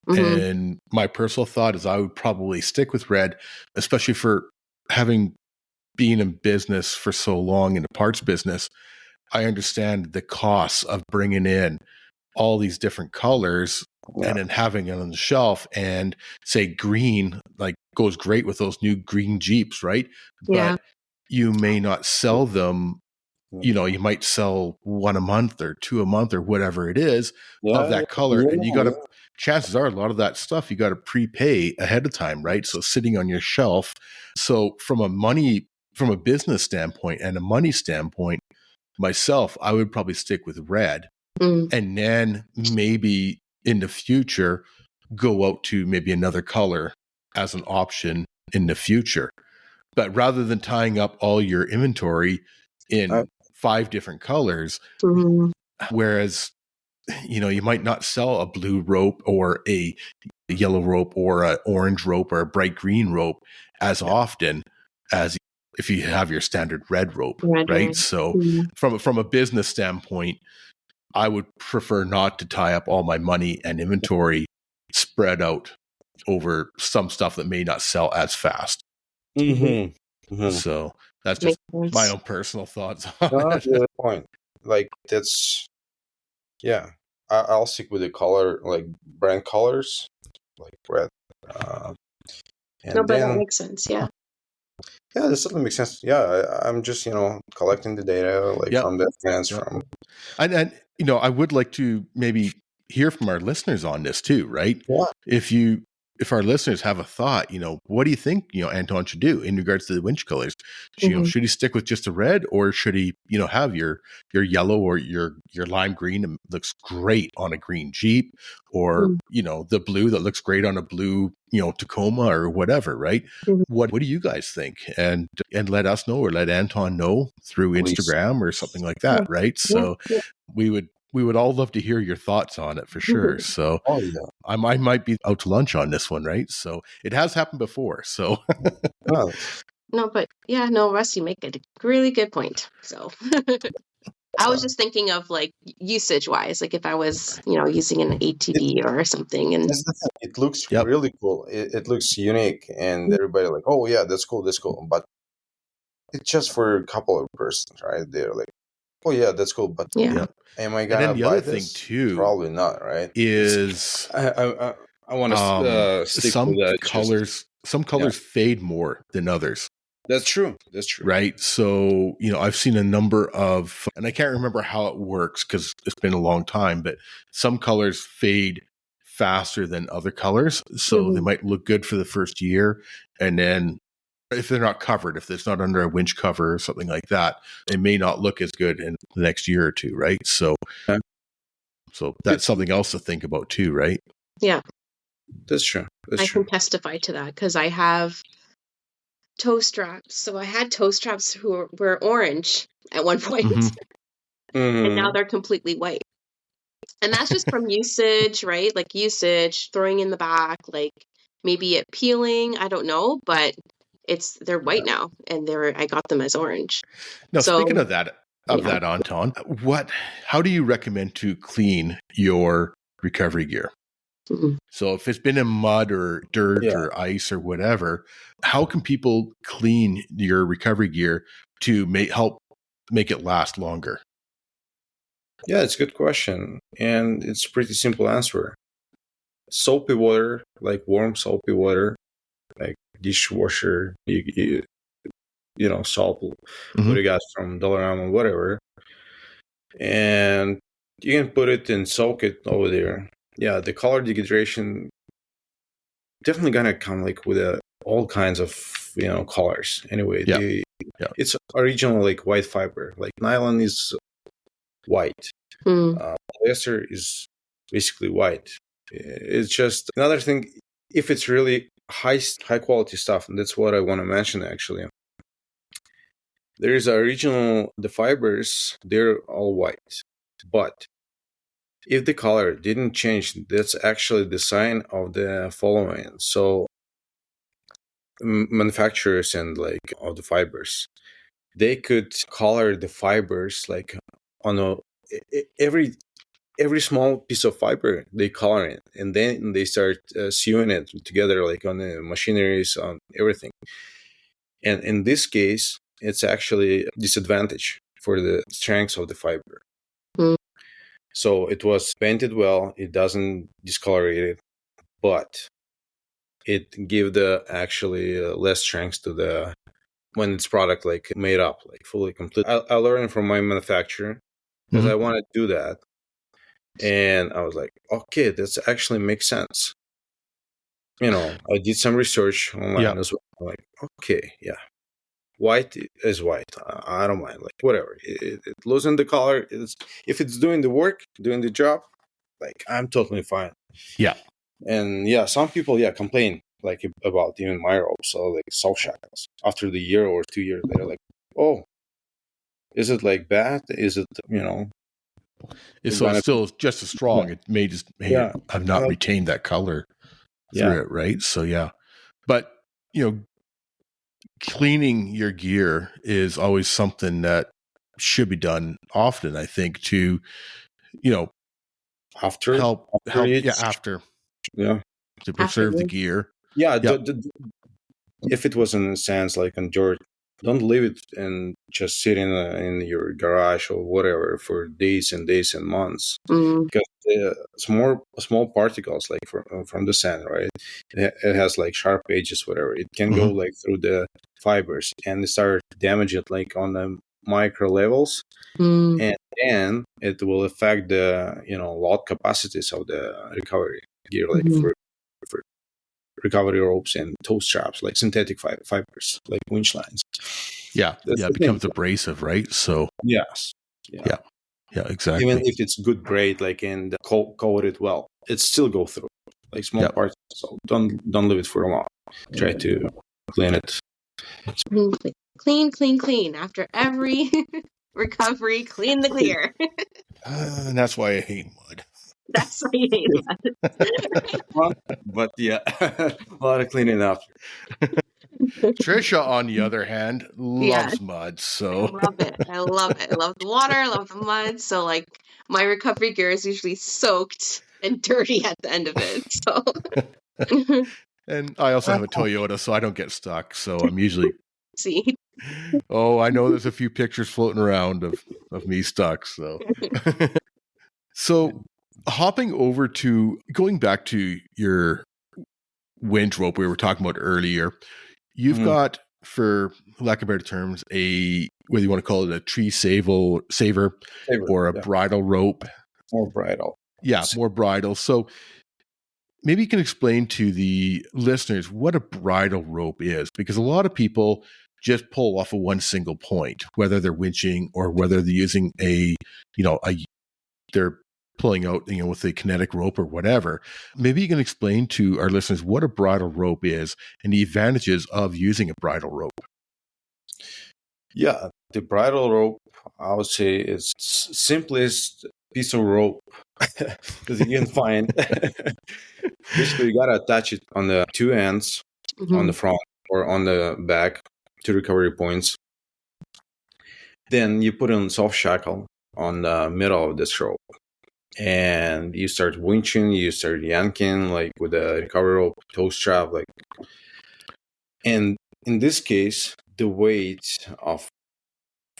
S1: and my personal thought is I would probably stick with red, especially for having been in business for so long in the parts business. I understand the costs of bringing in all these different colors and then having it on the shelf, and say green like goes great with those new green Jeeps, right?
S2: Yeah.
S1: But you may not sell them. You know, you might sell one a month or two a month or whatever it is of that color. And you got to, chances are a lot of that stuff you got to prepay ahead of time, right? So sitting on your shelf. So from a business standpoint and a money standpoint, myself, I would probably stick with red, and then maybe in the future go out to maybe another color as an option in the future. But rather than tying up all your inventory in 5 different colors, whereas, you know, you might not sell a blue rope or a yellow rope or an orange rope or a bright green rope as often as if you have your standard red rope, right? So from a business standpoint, I would prefer not to tie up all my money and inventory spread out over some stuff that may not sell as fast. So that's just my own personal thoughts on it.
S3: Good point. Like that's, yeah. I'll stick with the color, like brand colors, like red.
S2: But that makes sense. Yeah.
S3: Yeah, this certainly makes sense. Yeah, I'm just collecting the data from the fans from.
S1: And you know, I would like to maybe hear from our listeners on this too, right?
S3: Yeah.
S1: If our listeners have a thought, you know, what do you think, you know, Anton should do in regards to the winch colors? You know, should he stick with just a red, or should he, you know, have your yellow or your lime green and looks great on a green Jeep, or, you know, the blue that looks great on a blue, you know, Tacoma or whatever, right? What do you guys think? And let us know, or let Anton know through Instagram or something like that, right? So we would all love to hear your thoughts on it for sure. So I might be out to lunch on this one, right? So it has happened before. So
S2: no, but yeah, no, Russ, you make a really good point. So I was just thinking of like usage wise, like if I was, you know, using an ATV or something, and
S3: it looks really cool. It looks unique, and everybody like, oh yeah, that's cool. But it's just for a couple of persons, right? They're like, oh yeah, that's cool. But am I gonna
S1: the
S3: buy
S1: other
S3: this?
S1: Thing too?
S3: Probably not, right?
S1: Is
S3: I want to stick
S1: some
S3: with that.
S1: colors. Some colors fade more than others.
S3: That's true.
S1: Right. So, you know, I've seen a number of, and I can't remember how it works because it's been a long time, but some colors fade faster than other colors. So they might look good for the first year. And then if they're not covered, if it's not under a winch cover or something like that, it may not look as good in the next year or two. Right. So, that's something else to think about too. Right.
S2: Yeah.
S3: That's true.
S2: I can testify to that because I have toe straps. So I had toe straps who were orange at one point, and now they're completely white. And that's just from usage, right? Like usage, throwing in the back, like maybe it peeling. I don't know, but they're white now, and I got them as orange.
S1: Now, speaking of that, Anton, how do you recommend to clean your recovery gear? So if it's been in mud or dirt or ice or whatever, how can people clean your recovery gear to help make it last longer?
S3: Yeah, it's a good question. And it's a pretty simple answer. Soapy water, like warm soapy water, like dishwasher, you know, salt, what you got from Dollarama, whatever. And you can put it and soak it over there. Yeah, the color degradation definitely gonna come like with all kinds of, you know, colors. Anyway, it's originally like white fiber. Like nylon is white. Polyester is basically white. It's just another thing. If it's really high quality stuff, and that's what I want to mention actually. There is the fibers, they're all white. But if the color didn't change, that's actually the sign of the following. So manufacturers and like of the fibers, they could color the fibers like on every small piece of fiber, they color it, and then they start sewing it together like on the machineries, on everything. And in this case, it's actually a disadvantage for the strength of the fiber. So it was painted well, it doesn't discolorate it, but it give the actually less strength to the when it's product like made up, like fully complete. I learned from my manufacturer because I want to do that. And I was like, okay, this actually makes sense. I did some research online as well. I'm like, okay, yeah. White is white. I don't mind. Like, whatever. It loses the color. If it's doing the work, doing the job, like, I'm totally fine.
S1: Yeah.
S3: And some people, complain like about even my rope. So like soft shackles. After the year or 2 years, they're like, oh, is it like bad? Is it,
S1: So it's still just as strong. It may have not retained that color through it, right? So but cleaning your gear is always something that should be done often, I think, to
S3: after
S1: help to preserve the gear.
S3: If it was in a sense like on dirt, don't leave it and just sit in your garage or whatever for days and days and months, because small particles like from the sand, right? It has like sharp edges, whatever. It can go like through the fibers and start damage it like on the micro levels, and then it will affect the load capacities of the recovery gear, like for recovery ropes and toe straps, like synthetic fibers, like winch lines.
S1: It becomes abrasive, right? So
S3: yes,
S1: exactly.
S3: Even if it's good braid, like and coat it well, it still go through like small parts. So don't leave it for long. Try to clean it.
S2: Clean. After every recovery, clean the gear.
S1: And that's why I hate mud.
S2: That's why you hate mud.
S3: But a lot of cleaning up.
S1: Trisha, on the other hand, loves mud. So
S2: I love it. I love the water. I love the mud. So like my recovery gear is usually soaked and dirty at the end of it. So.
S1: And I also have a Toyota, so I don't get stuck. So I'm usually
S2: see.
S1: Oh, I know there's a few pictures floating around of me stuck. So hopping over to going back to your winch rope we were talking about earlier, you've got, for lack of better terms, whether you want to call it a tree saver or a bridle rope.
S3: More bridle.
S1: Yeah, more bridle. So maybe you can explain to the listeners what a bridle rope is, because a lot of people just pull off of one single point, whether they're winching or whether they're using they're pulling out, with a kinetic rope or whatever. Maybe you can explain to our listeners what a bridle rope is and the advantages of using a bridle rope.
S3: Yeah, the bridle rope, I would say, is simplest piece of rope that you can find. Basically, you gotta attach it on the two ends, on the front or on the back, to recovery points. Then you put in soft shackle on the middle of this rope, and you start winching, you start yanking like with a recovery rope, toe strap, like. And in this case, the weight of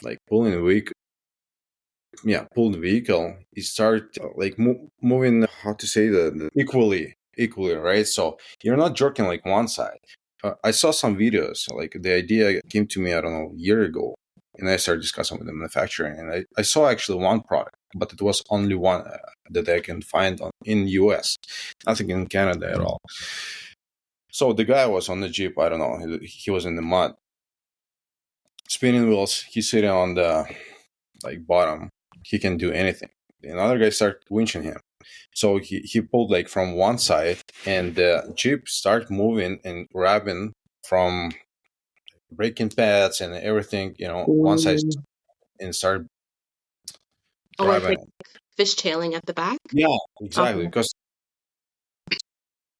S3: like pulling the vehicle, you start like moving, how to say the equally, right? So you're not jerking like one side. I saw some videos, like the idea came to me, I don't know, a year ago, and I started discussing with the manufacturer, and I saw actually one product, but it was only one that I can find in US, nothing in Canada at all. So the guy was on the Jeep, I don't know, he was in the mud, spinning wheels, he's sitting on the like bottom, he can do anything. Another guy started winching him, So he pulled like from one side, and the Jeep started moving and grabbing from braking pads and everything, one side, and started
S2: It's
S3: driving.
S2: like fishtailing at the back?
S3: Yeah, exactly. Because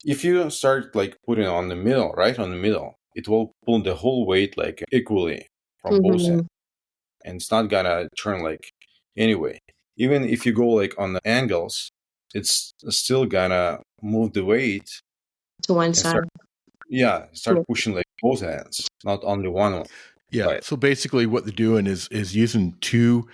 S3: if you start like putting it on the middle, right on the middle, it will pull the whole weight like equally from both ends, and it's not gonna turn like anyway. Even if you go like on the angles, it's still gonna move the weight
S2: to one
S3: and
S2: side.
S3: start pushing like both ends, not only one.
S1: Yeah.
S3: Right.
S1: So basically, what they're doing is using two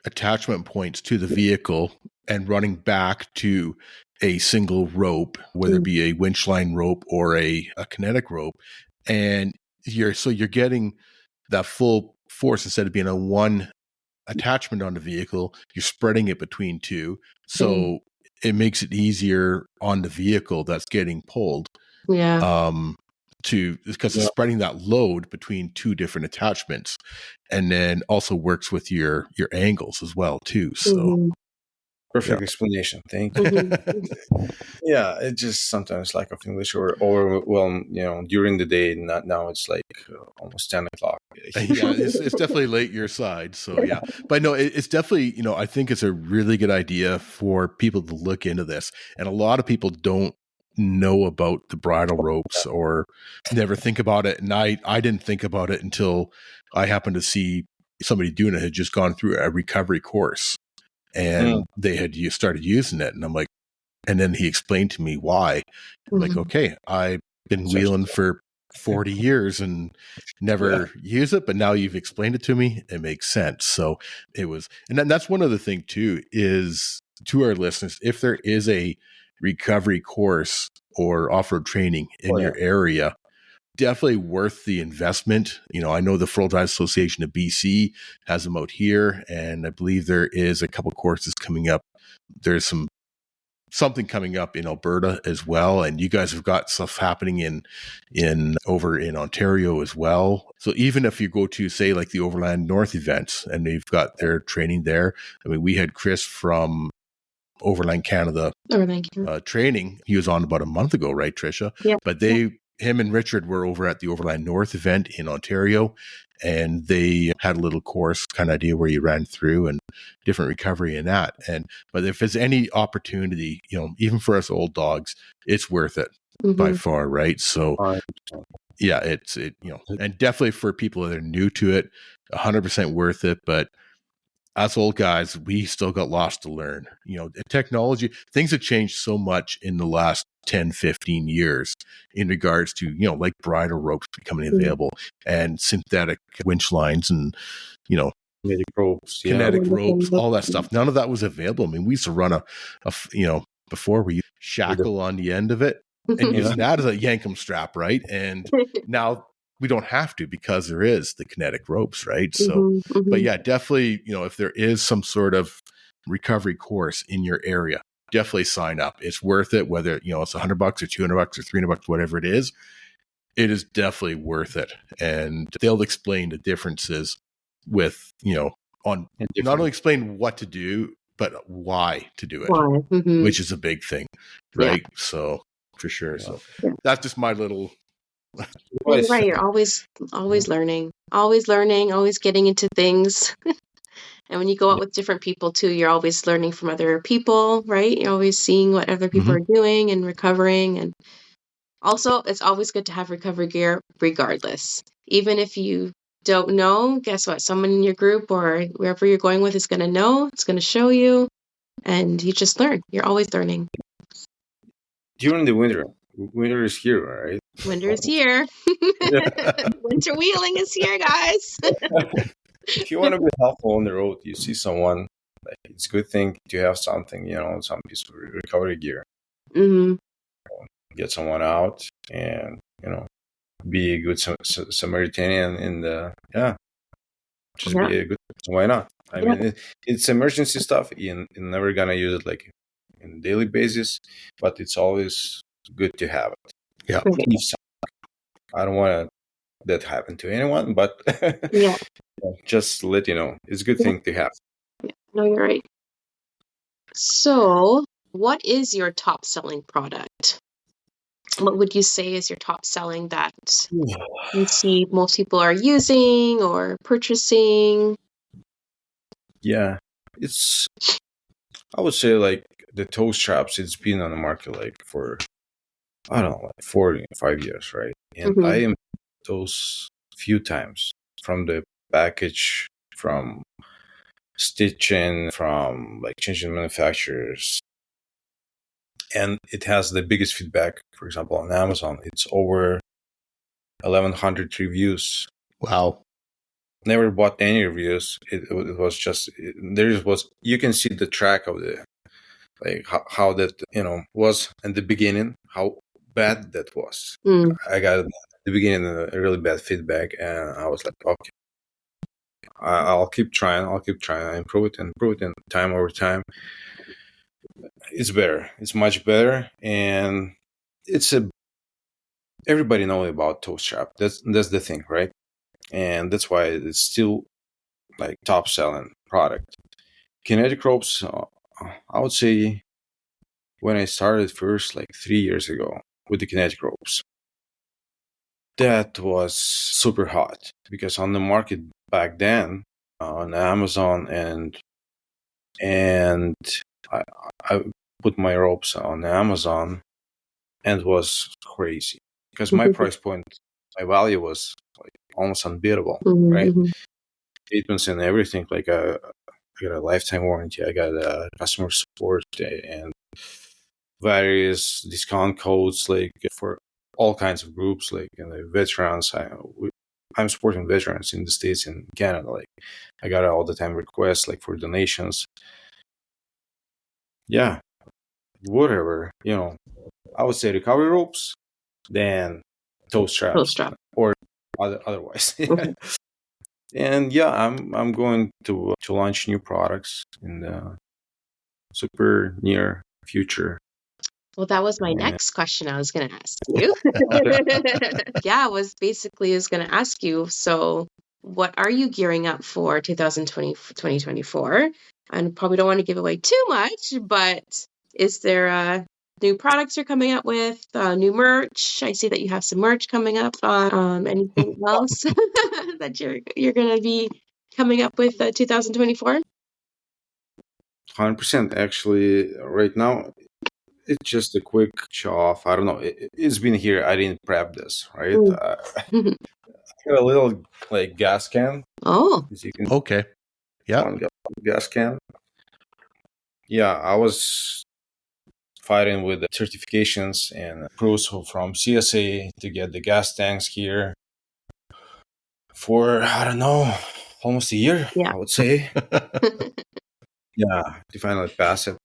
S1: attachment points to the vehicle and running back to a single rope, whether it be a winch line rope or a kinetic rope, and you're getting that full force instead of being a one attachment on the vehicle. You're spreading it between two, so it makes it easier on the vehicle that's getting pulled.
S2: Yeah.
S1: Because it's spreading that load between two different attachments, and then also works with your angles as well too. So
S3: Perfect explanation. Thank you. Yeah, it's just sometimes lack of English or overwhelm. During the day. Not now. It's like almost 10 o'clock.
S1: Yeah, it's definitely late your side. So yeah, but no, it's definitely, I think it's a really good idea for people to look into this, and a lot of people don't know about the bridle ropes or never think about it. And I didn't think about it until I happened to see somebody doing it had just gone through a recovery course, and they had started using it, and I'm like, and then he explained to me why. I'm like, okay, I've been wheeling for 40 years and never use it, but now you've explained it to me, it makes sense. So it was, and then that's one other thing too, is to our listeners, if there is a recovery course or off-road training in your area, definitely worth the investment. I know the Full Drive Association of BC has them out here, and I believe there is a couple courses coming up. There's something coming up in Alberta as well, and you guys have got stuff happening in over in Ontario as well. So even if you go to, say, like the Overland North events and they've got their training there, I mean, we had Chris from Overland Canada training. He was on about a month ago, right, Tricia?
S2: Yeah.
S1: But him and Richard were over at the Overland North event in Ontario, and they had a little course kind of idea where you ran through and different recovery in that. But if there's any opportunity, even for us old dogs, it's worth it by far, right? So yeah, and definitely for people that are new to it, 100% worth it. But us old guys, we still got lots to learn. The technology, things have changed so much in the last 10, 15 years in regards to, like bridle ropes becoming available and synthetic winch lines and, kinetic ropes, all that stuff. None of that was available. I mean, we used to run before we used shackle on the end of it and use that as a yankum strap, right? And now we don't have to because there is the kinetic ropes, right? So, but yeah, definitely, if there is some sort of recovery course in your area, definitely sign up. It's worth it, whether, it's $100 or $200 or $300, whatever it is definitely worth it. And they'll explain the differences with, on not only explain what to do, but why to do it, which is a big thing, right? Yeah. So for sure. So that's just my little.
S2: You're right. You're always learning, always getting into things. And when you go out with different people too, you're always learning from other people, right? You're always seeing what other people are doing and recovering. And also, it's always good to have recovery gear regardless. Even if you don't know, guess what? Someone in your group or wherever you're going with is going to know. It's going to show you. And you just learn. You're always learning.
S3: During the winter is here, right?
S2: Winter is here. Winter wheeling is here, guys.
S3: If you want to be helpful on the road, you see someone, it's a good thing to have something, some piece of recovery gear. Get someone out and, be a good Samaritan and, just be a good person. Why not? I mean, it's emergency stuff. You're never going to use it like on a daily basis, but it's always good to have it.
S1: Yeah.
S3: I don't want that happen to anyone, but just to let you know, it's a good thing to have.
S2: No, you're right. So what is your top selling product? What would you say is your top selling that you see most people are using or purchasing?
S3: Yeah, I would say like the toe straps. It's been on the market like for, I don't know, like 5 years, right? And I am those few times, from the package, from stitching, from like changing manufacturers. And it has the biggest feedback. For example, on Amazon, it's over 1,100 reviews.
S1: Wow.
S3: Never bought any reviews. It was just, you can see the track of the, like how that, was in the beginning, how bad that was. I got at the beginning a really bad feedback, and I was like, okay, I'll keep trying. I improve it and time over time. It's better. It's much better, and everybody knows about toe strap. That's the thing, right? And that's why it's still like top selling product. Kinetic ropes, I would say, when I started first, like 3 years ago, with the kinetic ropes, that was super hot, because on the market back then, on Amazon, and I put my ropes on Amazon, and it was crazy, because my price point, my value was like almost unbeatable, right? Treatments and everything, like I got a lifetime warranty, I got a customer support, and various discount codes, like for all kinds of groups, like veterans. I'm supporting veterans in the States and Canada. Like I got all the time requests, like for donations. Yeah, whatever, I would say recovery ropes, then toe straps, or otherwise. And yeah, I'm going to launch new products in the super near future.
S2: Well, that was my next question I was going to ask you. Yeah, I was going to ask you, so what are you gearing up for 2024? And probably don't want to give away too much, but is there new products you're coming up with, new merch? I see that you have some merch coming up. Anything else that you're going to be coming up with 2024?
S3: 100%. Actually, right now, it's just a quick show off. I don't know. It's been here. I didn't prep this, right? I got a little like gas can.
S2: Oh.
S3: As you can
S1: Okay. Yeah.
S3: One gas can. Yeah, I was fighting with the certifications and proofs from CSA to get the gas tanks here for, I don't know, almost a year, I would say. Yeah, to finally pass it.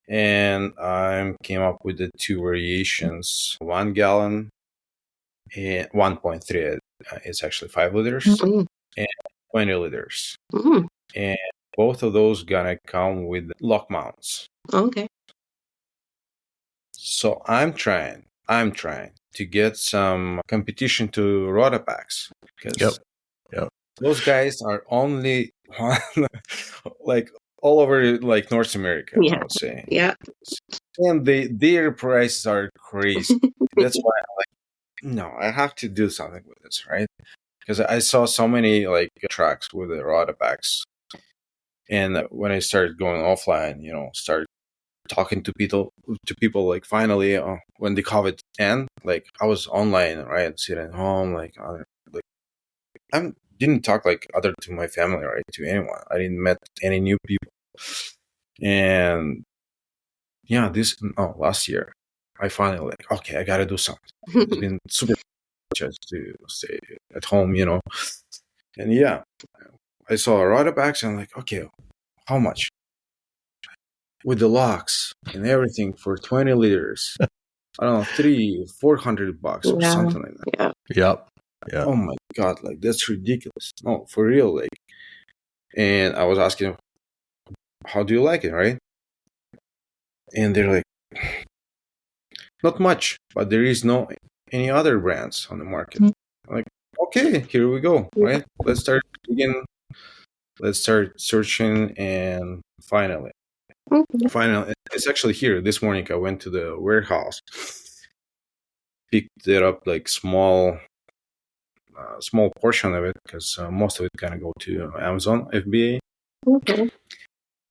S3: And I came up with the two variations, 1 gallon and 1.3. It's actually 5 liters and 20 liters. And both of those gonna come with lock mounts.
S2: Okay.
S3: So I'm trying to get some competition to Rota packs, because those guys are only like all over like North America, I would say.
S2: Yeah.
S3: And their prices are crazy. That's why I'm like, no, I have to do something with this, right? Because I saw so many like tracks with the Rota packs. And when I started going offline, start talking to people, like finally, when the COVID ended, like I was online, right, sitting at home, like I didn't talk like other to my family, right, to anyone. I didn't met any new people. And yeah, last year, I finally like, okay, I gotta do something. It's been super just to stay at home, And yeah, I saw a Rota packs, and I'm like, okay, how much? With the locks and everything for 20 liters. I don't know, $300-400 or something like that.
S1: Yeah.
S3: Oh my God, like that's ridiculous. No, for real, like. And I was asking, how do you like it, right? And they're like, not much, but there is no any other brands on the market. I'm like, okay, here we go, right? Let's start digging. Let's start searching, and finally,
S2: Okay.
S3: Finally, it's actually here. This morning I went to the warehouse, picked it up like small portion of it because most of it gonna go to Amazon FBA,
S2: Okay.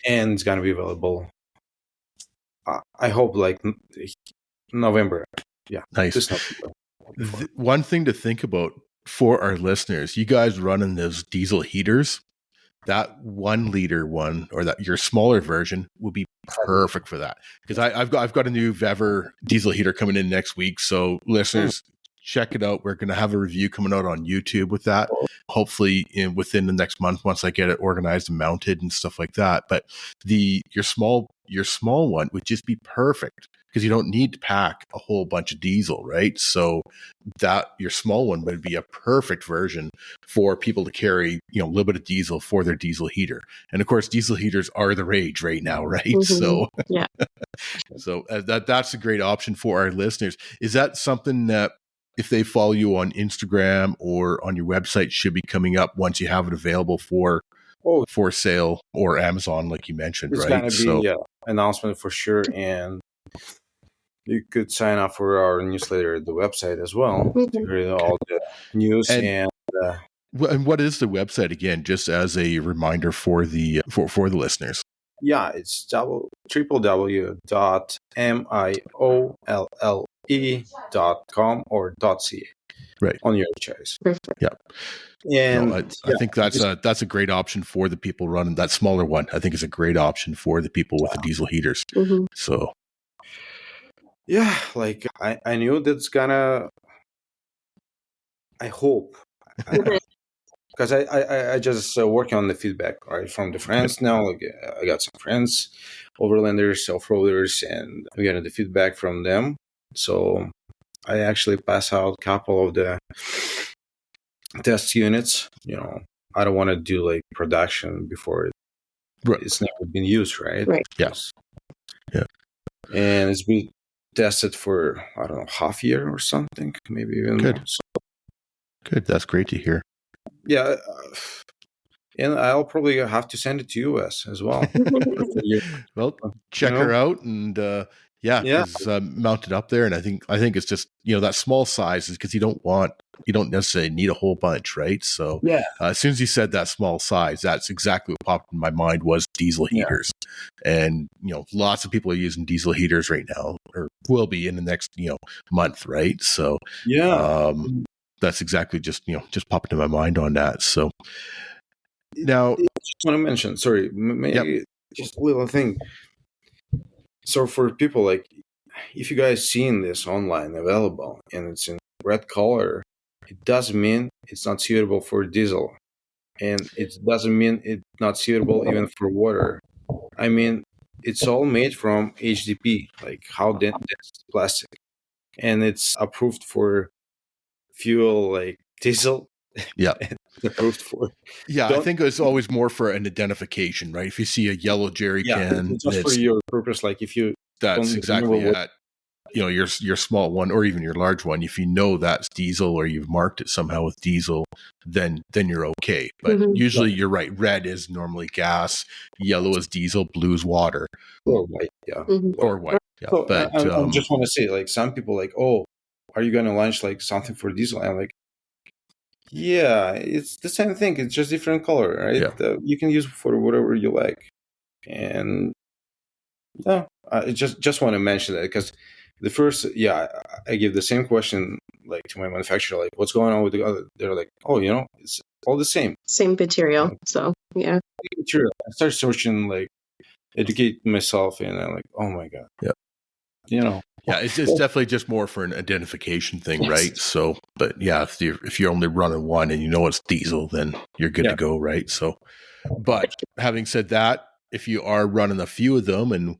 S3: and it's gonna be available. I hope like November. Yeah,
S1: Nice.
S3: this November.
S1: One thing to think about for our listeners, you guys running those diesel heaters, that 1 liter one or that your smaller version will be perfect for that. Because I've got a new Vever diesel heater coming in next week. So listeners, check it out. We're going to have a review coming out on YouTube with that. Hopefully within the next month, once I get it organized and mounted and stuff like that. But your small one would just be perfect because you don't need to pack a whole bunch of diesel, right? So that your small one would be a perfect version for people to carry, a little bit of diesel for their diesel heater. And of course, diesel heaters are the rage right now, right?
S2: Mm-hmm.
S1: So
S2: yeah.
S1: So that's a great option for our listeners. Is that something that if they follow you on Instagram or on your website should be coming up once you have it available for sale or Amazon, like you mentioned,
S3: it's
S1: right?
S3: Gonna be announcement for sure, and you could sign up for our newsletter at the website as well to read all the news and
S1: what is the website again, just as a reminder for the for the listeners?
S3: Yeah, it's www.miolle.com or .ca.
S1: Right.
S3: On your choice.
S2: Perfect.
S1: Yeah.
S3: And
S1: I think that's a great option for the people running that smaller one. I think it's a great option for the people with the diesel heaters.
S2: Mm-hmm.
S1: So
S3: yeah, like I knew that's gonna. I hope. Because I just working on the feedback right from the friends now. Like I got some friends, Overlanders, off-roaders, and we got the feedback from them. So I actually pass out a couple of the test units. I don't want to do like production before it's never been used, right?
S2: Right.
S1: Yes. Yeah.
S3: And it's been tested for I don't know half year or something, maybe even
S1: Good.
S3: more. So,
S1: good. That's great to hear.
S3: Yeah. And I'll probably have to send it to you as well.
S1: Well, check her out and it's mounted up there. And I think it's just that small size is because you don't necessarily need a whole bunch, right? So as soon as you said that small size, that's exactly what popped in my mind was diesel heaters, and lots of people are using diesel heaters right now, or will be in the next month, right? So that's exactly just popped into my mind on that. So. Now,
S3: I just want to mention, sorry, just a little thing. So for people like, if you guys seen this online available and it's in red color, it doesn't mean it's not suitable for diesel, and it doesn't mean it's not suitable even for water. I mean, it's all made from HDP, like how dense plastic, and it's approved for fuel like diesel.
S1: Yeah.
S3: Approved for.
S1: I think it's always more for an identification, right? If you see a yellow jerry can,
S3: it's just for your purpose. Like if you
S1: that's exactly it. Your small one or even your large one, if you know that's diesel or you've marked it somehow with diesel, then you're okay. But usually you're right. Red is normally gas, yellow is diesel, blue is water,
S3: or white.
S1: Or white. Yeah.
S3: So
S1: but
S3: I just want to say, like, some people like, oh, are you going to launch like something for diesel? I'm like, yeah, it's the same thing. It's just different color, right?
S1: Yeah.
S3: You can use it for whatever you like. And I just want to mention that because the first, I give the same question like to my manufacturer, like, what's going on with the other? They're like, oh, it's all the same.
S2: Same material. So, yeah.
S3: Material. I start searching, like, educate myself, and I'm like, oh my God.
S1: Yeah. Yeah, it's definitely just more for an identification thing, right? So, but if you're only running one and it's diesel, then you're good to go, right? So, but having said that, if you are running a few of them and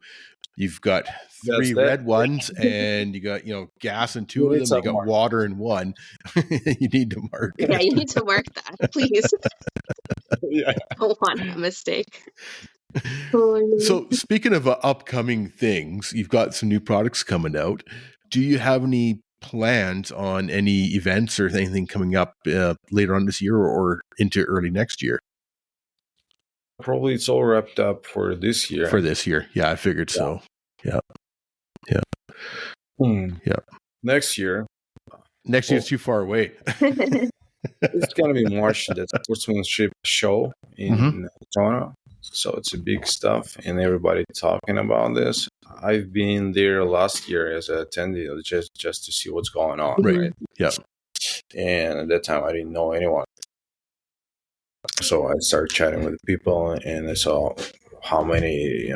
S1: you've got 3 red ones and you got gas in 2 of them, you got water in 1, you need to mark.
S2: Yeah, you need to mark that, please. Don't want a mistake.
S1: So speaking of upcoming things, you've got some new products coming out. Do you have any plans on any events or anything coming up later on this year or into early next year?
S3: Probably it's all wrapped up for this year.
S1: For this year. Yeah, I figured so. Yeah. Yeah.
S3: Yeah. Next year.
S1: Next year's too far away.
S3: It's going to be March, the sportsmanship show in Toronto. So it's a big stuff, and everybody talking about this. I've been there last year as an attendee just to see what's going on. Right.
S1: Yeah.
S3: And at that time, I didn't know anyone. So I started chatting with the people, and I saw how many,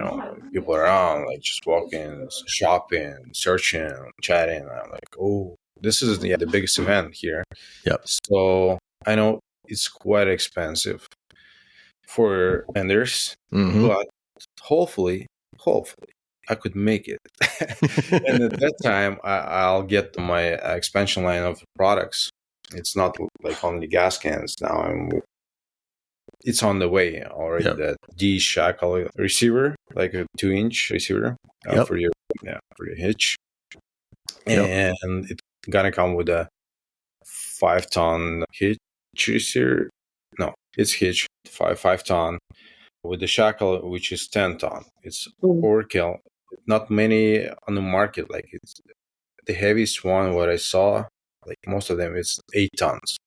S3: people around, like just walking, shopping, searching, chatting. And I'm like, oh, this is the biggest event here.
S1: Yep.
S3: So I know it's quite expensive for vendors, but hopefully I could make it. And at that time, I'll get my expansion line of products. It's not like only gas cans now. It's on the way already. Yep. That D-shackle receiver, like a 2-inch receiver for your hitch, and it's gonna come with a 5-ton hitch receiver. No, it's hitch 5-ton with the shackle, which is 10-ton. It's overkill. Not many on the market. Like it's the heaviest one. What I saw, like most of them, it's 8 tons.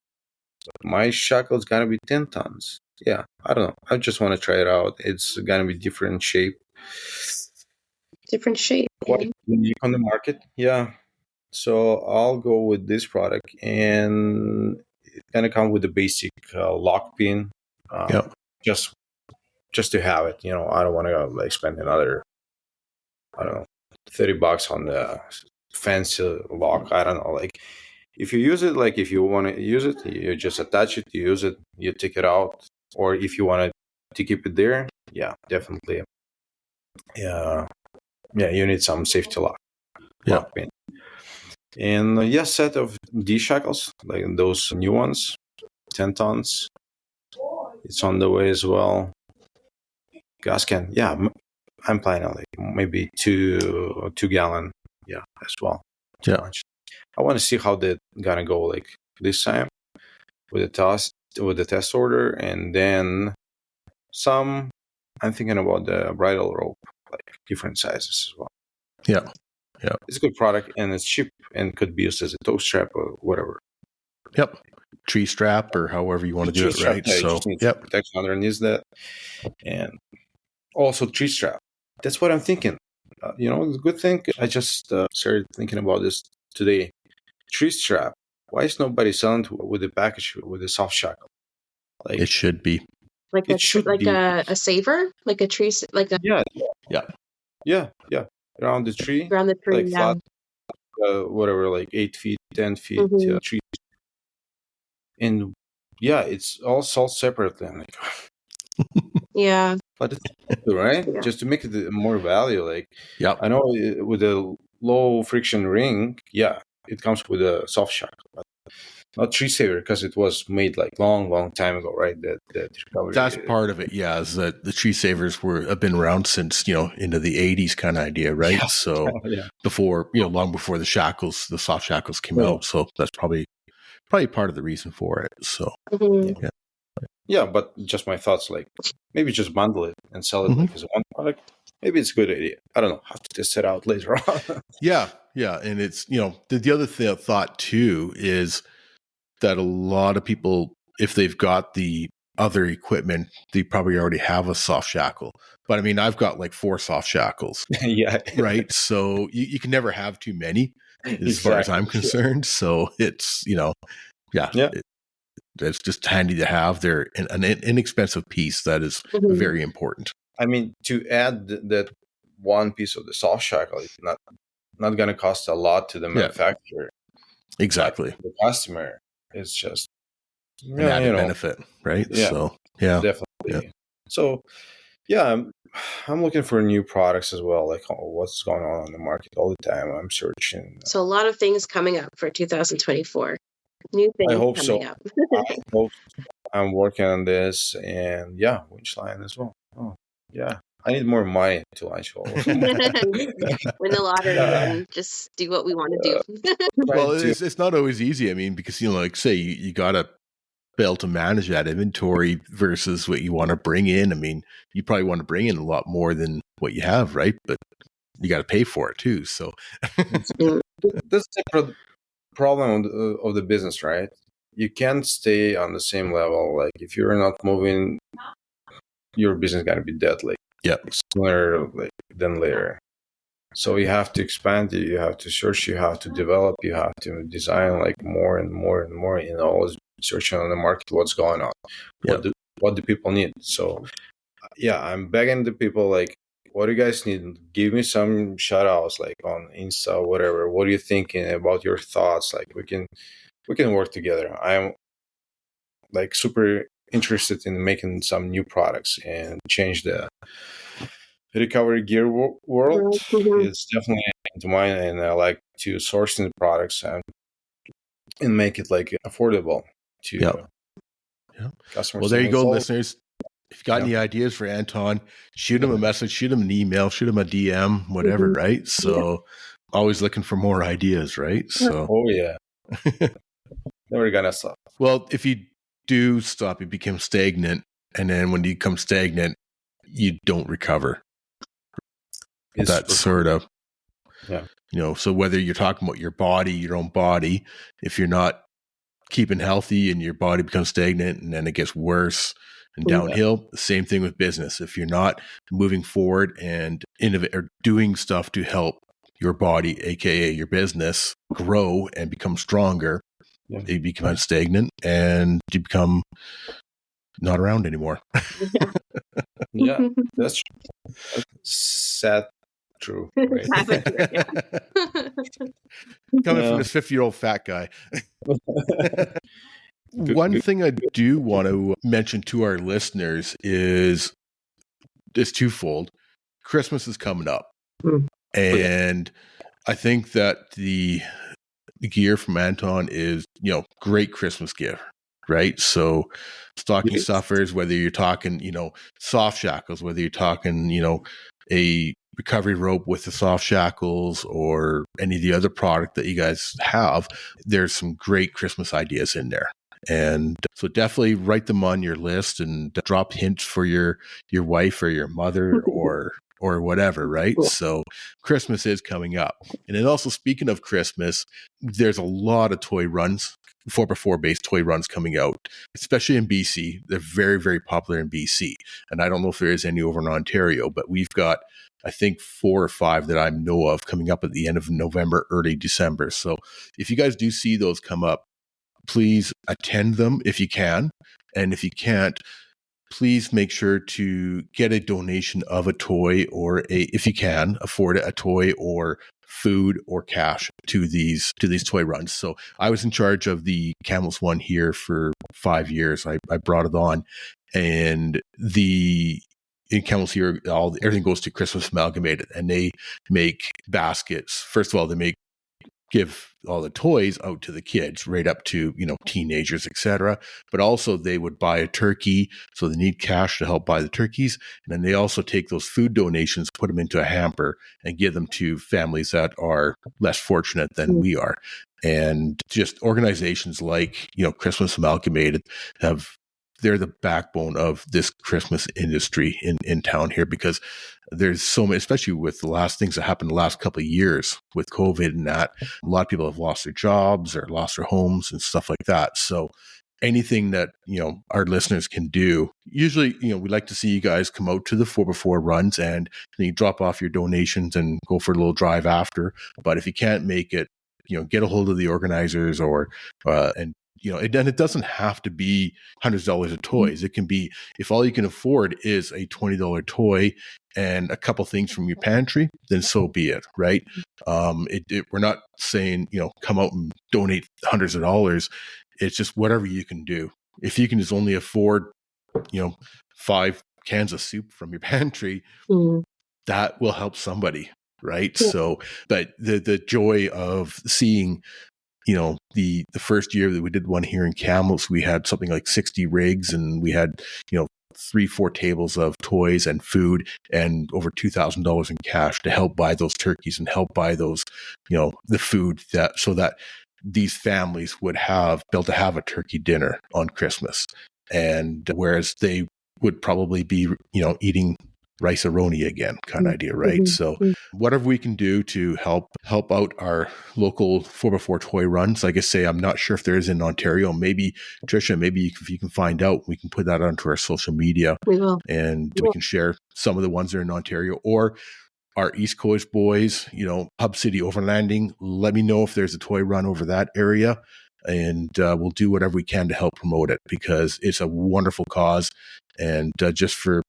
S3: My shackle is gonna be 10 tons. Yeah, I don't know. I just want to try it out. It's gonna be different shape.
S2: Different shape.
S3: Quite unique on the market. Yeah. So I'll go with this product, and it's gonna come with the basic lock pin. Just to have it. I don't want to spend another, I don't know, $30 on the fancy lock. I don't know. Like, if you use it, like if you want to use it, you just attach it, you use it, you take it out. Or if you want to keep it there, definitely. Yeah, you need some safety lock pin. And set of D shackles, like those new ones, 10 tons. It's on the way as well. Gas can, I'm planning on like maybe 2 gallon, as well.
S1: Yeah,
S3: I want to see how they're gonna go like this time with the test order, and then some. I'm thinking about the bridle rope, like different sizes as well.
S1: Yeah.
S3: It's a good product, and it's cheap, and could be used as a toe strap or whatever.
S1: Yep. Tree strap or however you want to do it, right?
S3: So protection underneath that, and also tree strap. That's what I'm thinking. The good thing, I just started thinking about this today. Tree strap. Why is nobody selling with a package with a soft shackle? Like,
S1: it should be.
S2: Like a saver, like a tree, like a
S3: around the tree, like flat, whatever, like 8 feet, 10 feet tree, and it's all sold separately. I'm like, but it's right, just to make it more value. Like, I know with a low friction ring, it comes with a soft shackle, but not tree saver, because it was made like long time ago, right?
S1: That's part of it. Yeah, is that the tree savers have been around since into the 80s kind of idea, right? Yeah. So before long before the soft shackles came out. So that's probably part of the reason for it. So
S3: but just my thoughts, like maybe just bundle it and sell it like as one product. Maybe it's a good idea. I don't know. Have to test it out later on.
S1: Yeah, and it's the other thought too is that a lot of people, if they've got the other equipment, they probably already have a soft shackle. But I mean, I've got like 4 soft shackles. Right. So you can never have too many as far as I'm concerned. So it's, it's just handy to have. They're an inexpensive piece that is very important.
S3: I mean, to add that one piece of the soft shackle is not going to cost a lot to the manufacturer.
S1: Exactly.
S3: The customer. It's just
S1: an added benefit, right?
S3: Yeah,
S1: so
S3: definitely. Yeah. So I'm looking for new products as well. Like what's going on in the market all the time. I'm searching.
S2: So a lot of things coming up for 2024. New things.
S3: I hope
S2: coming
S3: so.
S2: Up.
S3: I hope I'm working on this, and winch line as well. Oh yeah. I need more money to launch all of them.
S2: Win the lottery and just do what we want to do.
S1: Well, it's not always easy. I mean, because like say you got to be able to manage that inventory versus what you want to bring in. I mean, you probably want to bring in a lot more than what you have, right? But you got to pay for it too. So
S3: that's the problem of the business, right? You can't stay on the same level. Like if you're not moving, your business got to be dead like sooner than later. So you have to expand it, you have to search, you have to develop, you have to design like more and more and more, always searching on the market what's going on. What do people need? So yeah, I'm begging the people like, what do you guys need? Give me some shout outs like on Insta, whatever. What are you thinking about your thoughts? Like we can work together. I'm like super interested in making some new products and change the recovery gear world. It's definitely into mine, and I like to source new products and make it like affordable to customers.
S1: Well, there you go, listeners. If you got any ideas for Anton, shoot him a message, shoot him an email, shoot him a DM, whatever, right? So always looking for more ideas, right? So
S3: never gonna stop.
S1: Well, if you do stop, you become stagnant, and then when you become stagnant, you don't recover. That's sort of, so whether you're talking about your own body, if you're not keeping healthy and your body becomes stagnant and then it gets worse and downhill, same thing with business. If you're not moving forward and or doing stuff to help your body, aka your business, grow and become stronger, you become stagnant and you become not around anymore.
S3: Yeah, that's sad. True. Right?
S1: Coming from this 50-year-old fat guy. One thing I do want to mention to our listeners is twofold. Christmas is coming up. And I think that the gear from Anton is, great Christmas gift, right? So stocking stuffers, whether you're talking, soft shackles, whether you're talking, a recovery rope with the soft shackles or any of the other product that you guys have, there's some great Christmas ideas in there. And so definitely write them on your list and drop hints for your wife or your mother or whatever, right? So Christmas is coming up. And then also, speaking of Christmas, there's a lot of toy runs, 4x4 based toy runs coming out, especially in BC. They're very, very popular in BC. And I don't know if there is any over in Ontario, but we've got, I think, 4 or 5 that I know of coming up at the end of November, early December. So if you guys do see those come up, please attend them if you can. And if you can't, please make sure to get a donation of a toy or if you can afford it, a toy or food or cash to these toy runs. So I was in charge of the Camels one here for 5 years. I brought it on, and in Camels here, everything goes to Christmas Amalgamated, and they make baskets. First of all, they give all the toys out to the kids, right up to, teenagers, etc. But also they would buy a turkey, so they need cash to help buy the turkeys. And then they also take those food donations, put them into a hamper, and give them to families that are less fortunate than we are. And just organizations like, Christmas Amalgamated they're the backbone of this Christmas industry in town here, because there's so many, especially with the last things that happened the last couple of years with COVID and that. A lot of people have lost their jobs or lost their homes and stuff like that. So anything that, our listeners can do, usually, we like to see you guys come out to the 4x4 runs and you drop off your donations and go for a little drive after. But if you can't make it, get a hold of the organizers and it doesn't have to be hundreds of dollars of toys. It can be, if all you can afford is a $20 toy and a couple things from your pantry, then so be it, right? We're not saying, come out and donate hundreds of dollars. It's just whatever you can do. If you can just only afford, 5 cans of soup from your pantry, that will help somebody, right? Yeah. So, but the joy of seeing, the first year that we did one here in Kamloops, we had something like 60 rigs, and we had, 3-4 tables of toys and food and over $2,000 in cash to help buy those turkeys and help buy those, the food so that these families would be able to have a turkey dinner on Christmas. And whereas they would probably be, eating rice-a-roni again kind of idea, right?
S2: Mm-hmm.
S1: So whatever we can do to help out our local 4x4 toy runs. Like I say, I'm not sure if there is in Ontario. Maybe, Tricia, if you can find out, we can put that onto our social media.
S2: We will.
S1: And we can share some of the ones that are in Ontario or our East Coast boys, Hub City Overlanding. Let me know if there's a toy run over that area. And we'll do whatever we can to help promote it because it's a wonderful cause. And just for,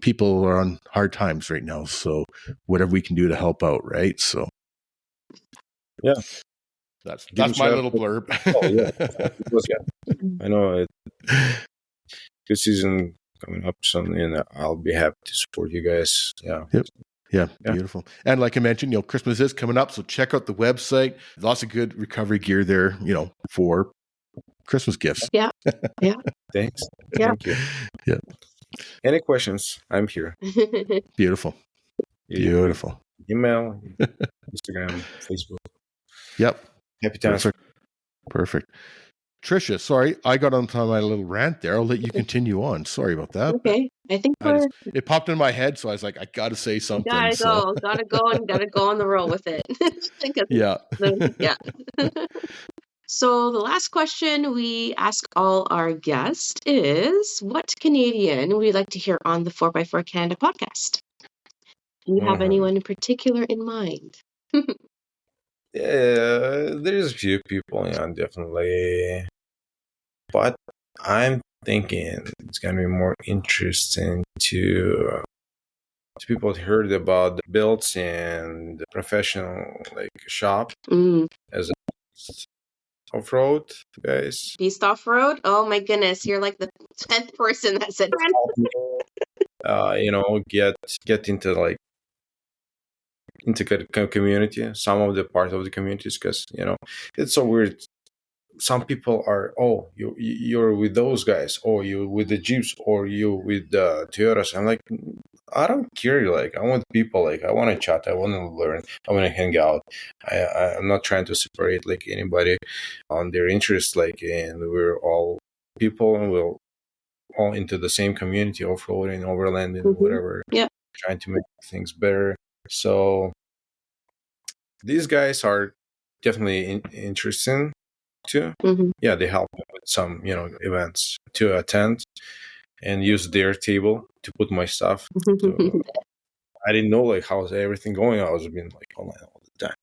S1: people are on hard times right now. So whatever we can do to help out, right? So
S3: yeah,
S1: that's my little blurb.
S3: Oh yeah, I know good season coming up soon, and I'll be happy to support you guys. Yeah.
S1: Yep. Yeah, beautiful. And like I mentioned, Christmas is coming up, so check out the website. Lots of good recovery gear there, for Christmas gifts.
S2: Yeah. Yeah.
S3: Thanks.
S2: Yeah.
S3: Thank you.
S1: Yeah.
S3: Any questions? I'm here.
S1: Beautiful. Beautiful.
S3: Email, Instagram, Facebook.
S1: Yep.
S3: Happy times.
S1: Perfect. Tricia, sorry, I got on my little rant there. I'll let you continue on. Sorry about that.
S2: Okay. I think
S1: it popped in my head, so I was like, I got to say something.
S2: Gotta go on the roll with it.
S1: Yeah.
S2: Yeah. So the last question we ask all our guests is, what Canadian would you like to hear on the 4x4 Canada podcast? Do you have anyone in particular in mind?
S3: Yeah, there's a few people, definitely. But I'm thinking it's going to be more interesting to people who heard about the builds and professional shop as a off-road guys.
S2: Beast off-road? Oh my goodness, you're like the 10th person that said
S3: get into into community, some of the part of the communities, because it's so weird. Some people are, you're with those guys, or you with the Jeeps, or you with the Toyotas. I'm like, I don't care. I want people. I want to chat. I want to learn. I want to hang out. I'm not trying to separate anybody on their interests. And we're all people, and we're all into the same community, off-roading, overlanding, whatever.
S2: Yeah.
S3: Trying to make things better. So these guys are definitely interesting too. Yeah, they help with some events to attend and use their table to put my stuff. I didn't know how's everything going. I was being online all the time.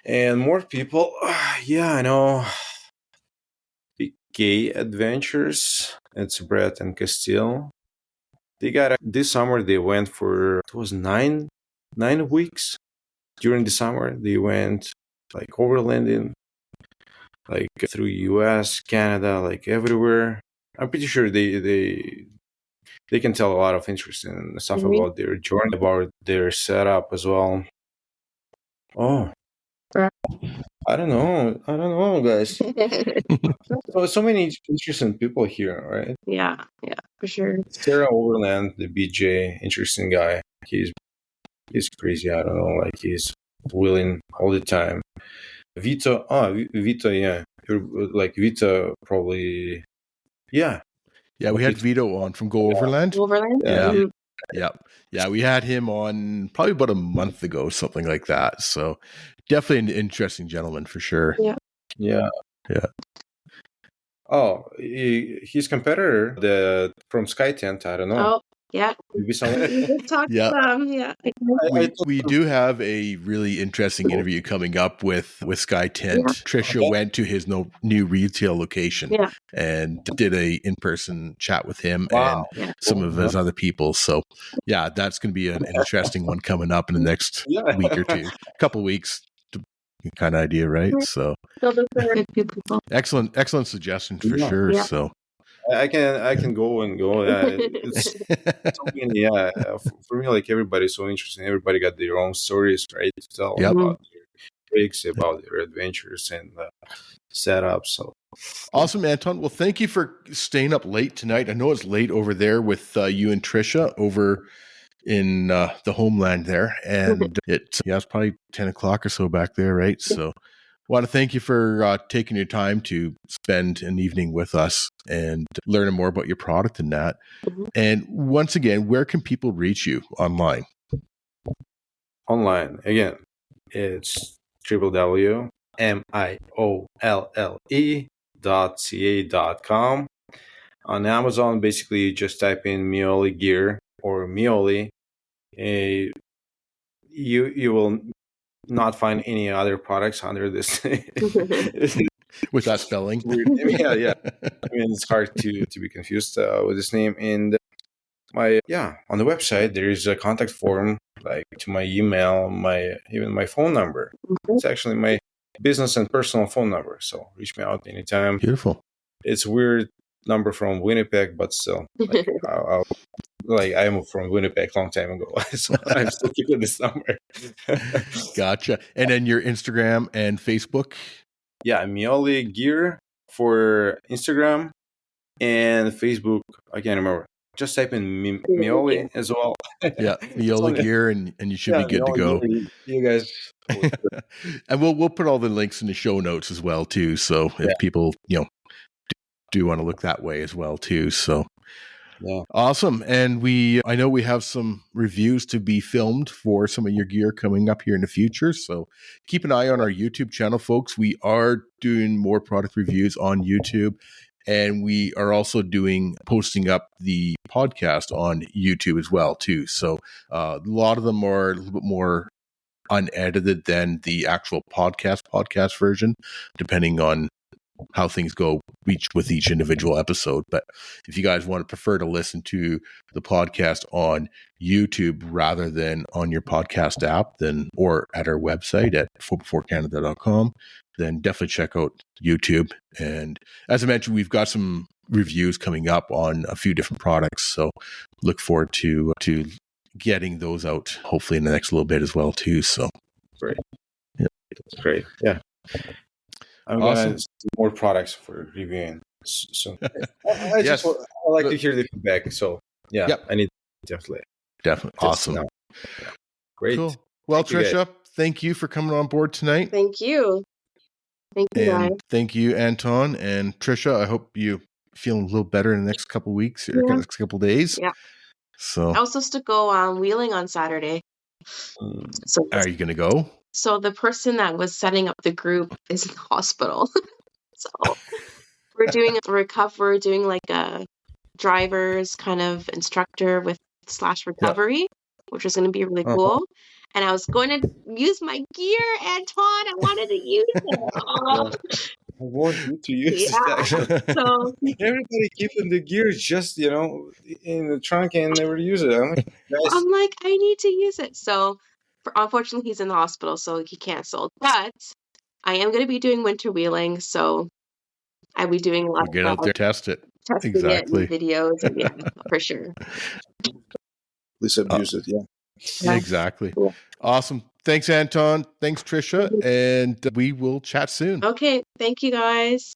S3: And more people, I know. PK Adventures. It's Brett and Castile. They got this summer. They went for it was 9 weeks. During the summer, they went overlanding, through US, Canada, everywhere. I'm pretty sure they can tell a lot of interesting stuff about their journey, about their setup as well. Oh, I don't know, guys. so many interesting people here, right?
S2: Yeah, for sure.
S3: Sarah Overland, the BJ, interesting guy. He's crazy. I don't know, he's willing all the time. Vito, yeah. Vito probably, yeah.
S1: Yeah, we had Vito on from Go Overland.
S2: Overland?
S1: Yeah. Yeah, we had him on probably about a month ago, something like that. So definitely an interesting gentleman for sure.
S2: Yeah.
S3: Oh, his competitor, from Sky Tent, I don't know.
S2: Oh, yeah.
S3: Maybe someone.
S1: We do have a really interesting interview coming up with Sky Tent. Tricia went to his new retail location and did a in-person chat with him and some of his other people. So that's going to be an interesting one coming up in the next week or two, couple weeks. Kind of idea, right? So excellent suggestion for sure.
S2: Yeah.
S1: So
S3: I can go and go. It's for me, everybody's so interesting. Everybody got their own stories, right? To tell about their rigs, about their adventures and setups. So
S1: awesome, Anton. Well, thank you for staying up late tonight. I know it's late over there with you and Tricia over in the homeland there, and it's probably 10 o'clock or so back there, right? So want to thank you for taking your time to spend an evening with us and learning more about your product and that.
S2: Mhm.
S1: And once again, where can people reach you online?
S3: Online, again, it's www.miolle.ca.com. On Amazon, basically just type in Miolle Gear or Miolle. You will not find any other products under this.
S1: With that spelling.
S3: Weird name. Yeah. I mean, it's hard to be confused with this name. And on the website there is a contact form, like to my email, even my phone number. It's actually my business and personal phone number. So reach me out anytime.
S1: Beautiful.
S3: It's a weird number from Winnipeg, but still, I moved from Winnipeg a long time ago, so I'm still keeping this number.
S1: Gotcha. And then your Instagram and Facebook?
S3: Yeah, Miolle Gear for Instagram and Facebook. I can't remember. Just type in Miolle as well.
S1: Yeah, Miolle Gear, and you should be good to go.
S3: Gear, you guys.
S1: And we'll put all the links in the show notes as well too. So if people do want to look that way as well too. So awesome. And I know we have some reviews to be filmed for some of your gear coming up here in the future. So keep an eye on our YouTube channel, folks. We are doing more product reviews on YouTube. And we are also posting up the podcast on YouTube as well too. So a lot of them are a little bit more unedited than the actual podcast version, depending on how things go with each individual episode. But if you guys prefer to listen to the podcast on YouTube rather than on your podcast app, or at our website at 4x4canada.com, then definitely check out YouTube. And as I mentioned, we've got some reviews coming up on a few different products. So look forward to getting those out hopefully in the next little bit as well too. So
S3: great.
S1: Yeah.
S3: That's great. Yeah. I'm awesome. Gonna do more products for reviewing. So I like to hear the feedback. So I need definitely
S1: awesome.
S3: Great.
S1: Cool. Well, Tricia, thank you for coming on board tonight.
S2: Thank you. Thank you, guys.
S1: Thank you, Anton and Tricia. I hope you feeling a little better in the next couple of weeks or next couple of days.
S2: Yeah.
S1: So
S2: I was supposed to go wheeling on Saturday.
S1: So are you going to go?
S2: So the person that was setting up the group is in the hospital. So we're doing like a driver's kind of instructor / recovery, which was going to be really cool. And I was going to use my gear, Anton. I wanted to use it.
S3: I want you to use it.
S2: So
S3: everybody keeping the gear just in the trunk and never use it. I'm
S2: like, I need to use it. So unfortunately, he's in the hospital, so he canceled. But I am going to be doing winter wheeling, so I'll be doing a lot of
S1: get out there, test it.
S2: Testing
S1: Exactly.
S2: it in videos, and for sure.
S3: At least abuse it,
S1: yeah. Exactly. Cool. Awesome. Thanks, Anton. Thanks, Tricia. And we will chat soon.
S2: Okay. Thank you, guys.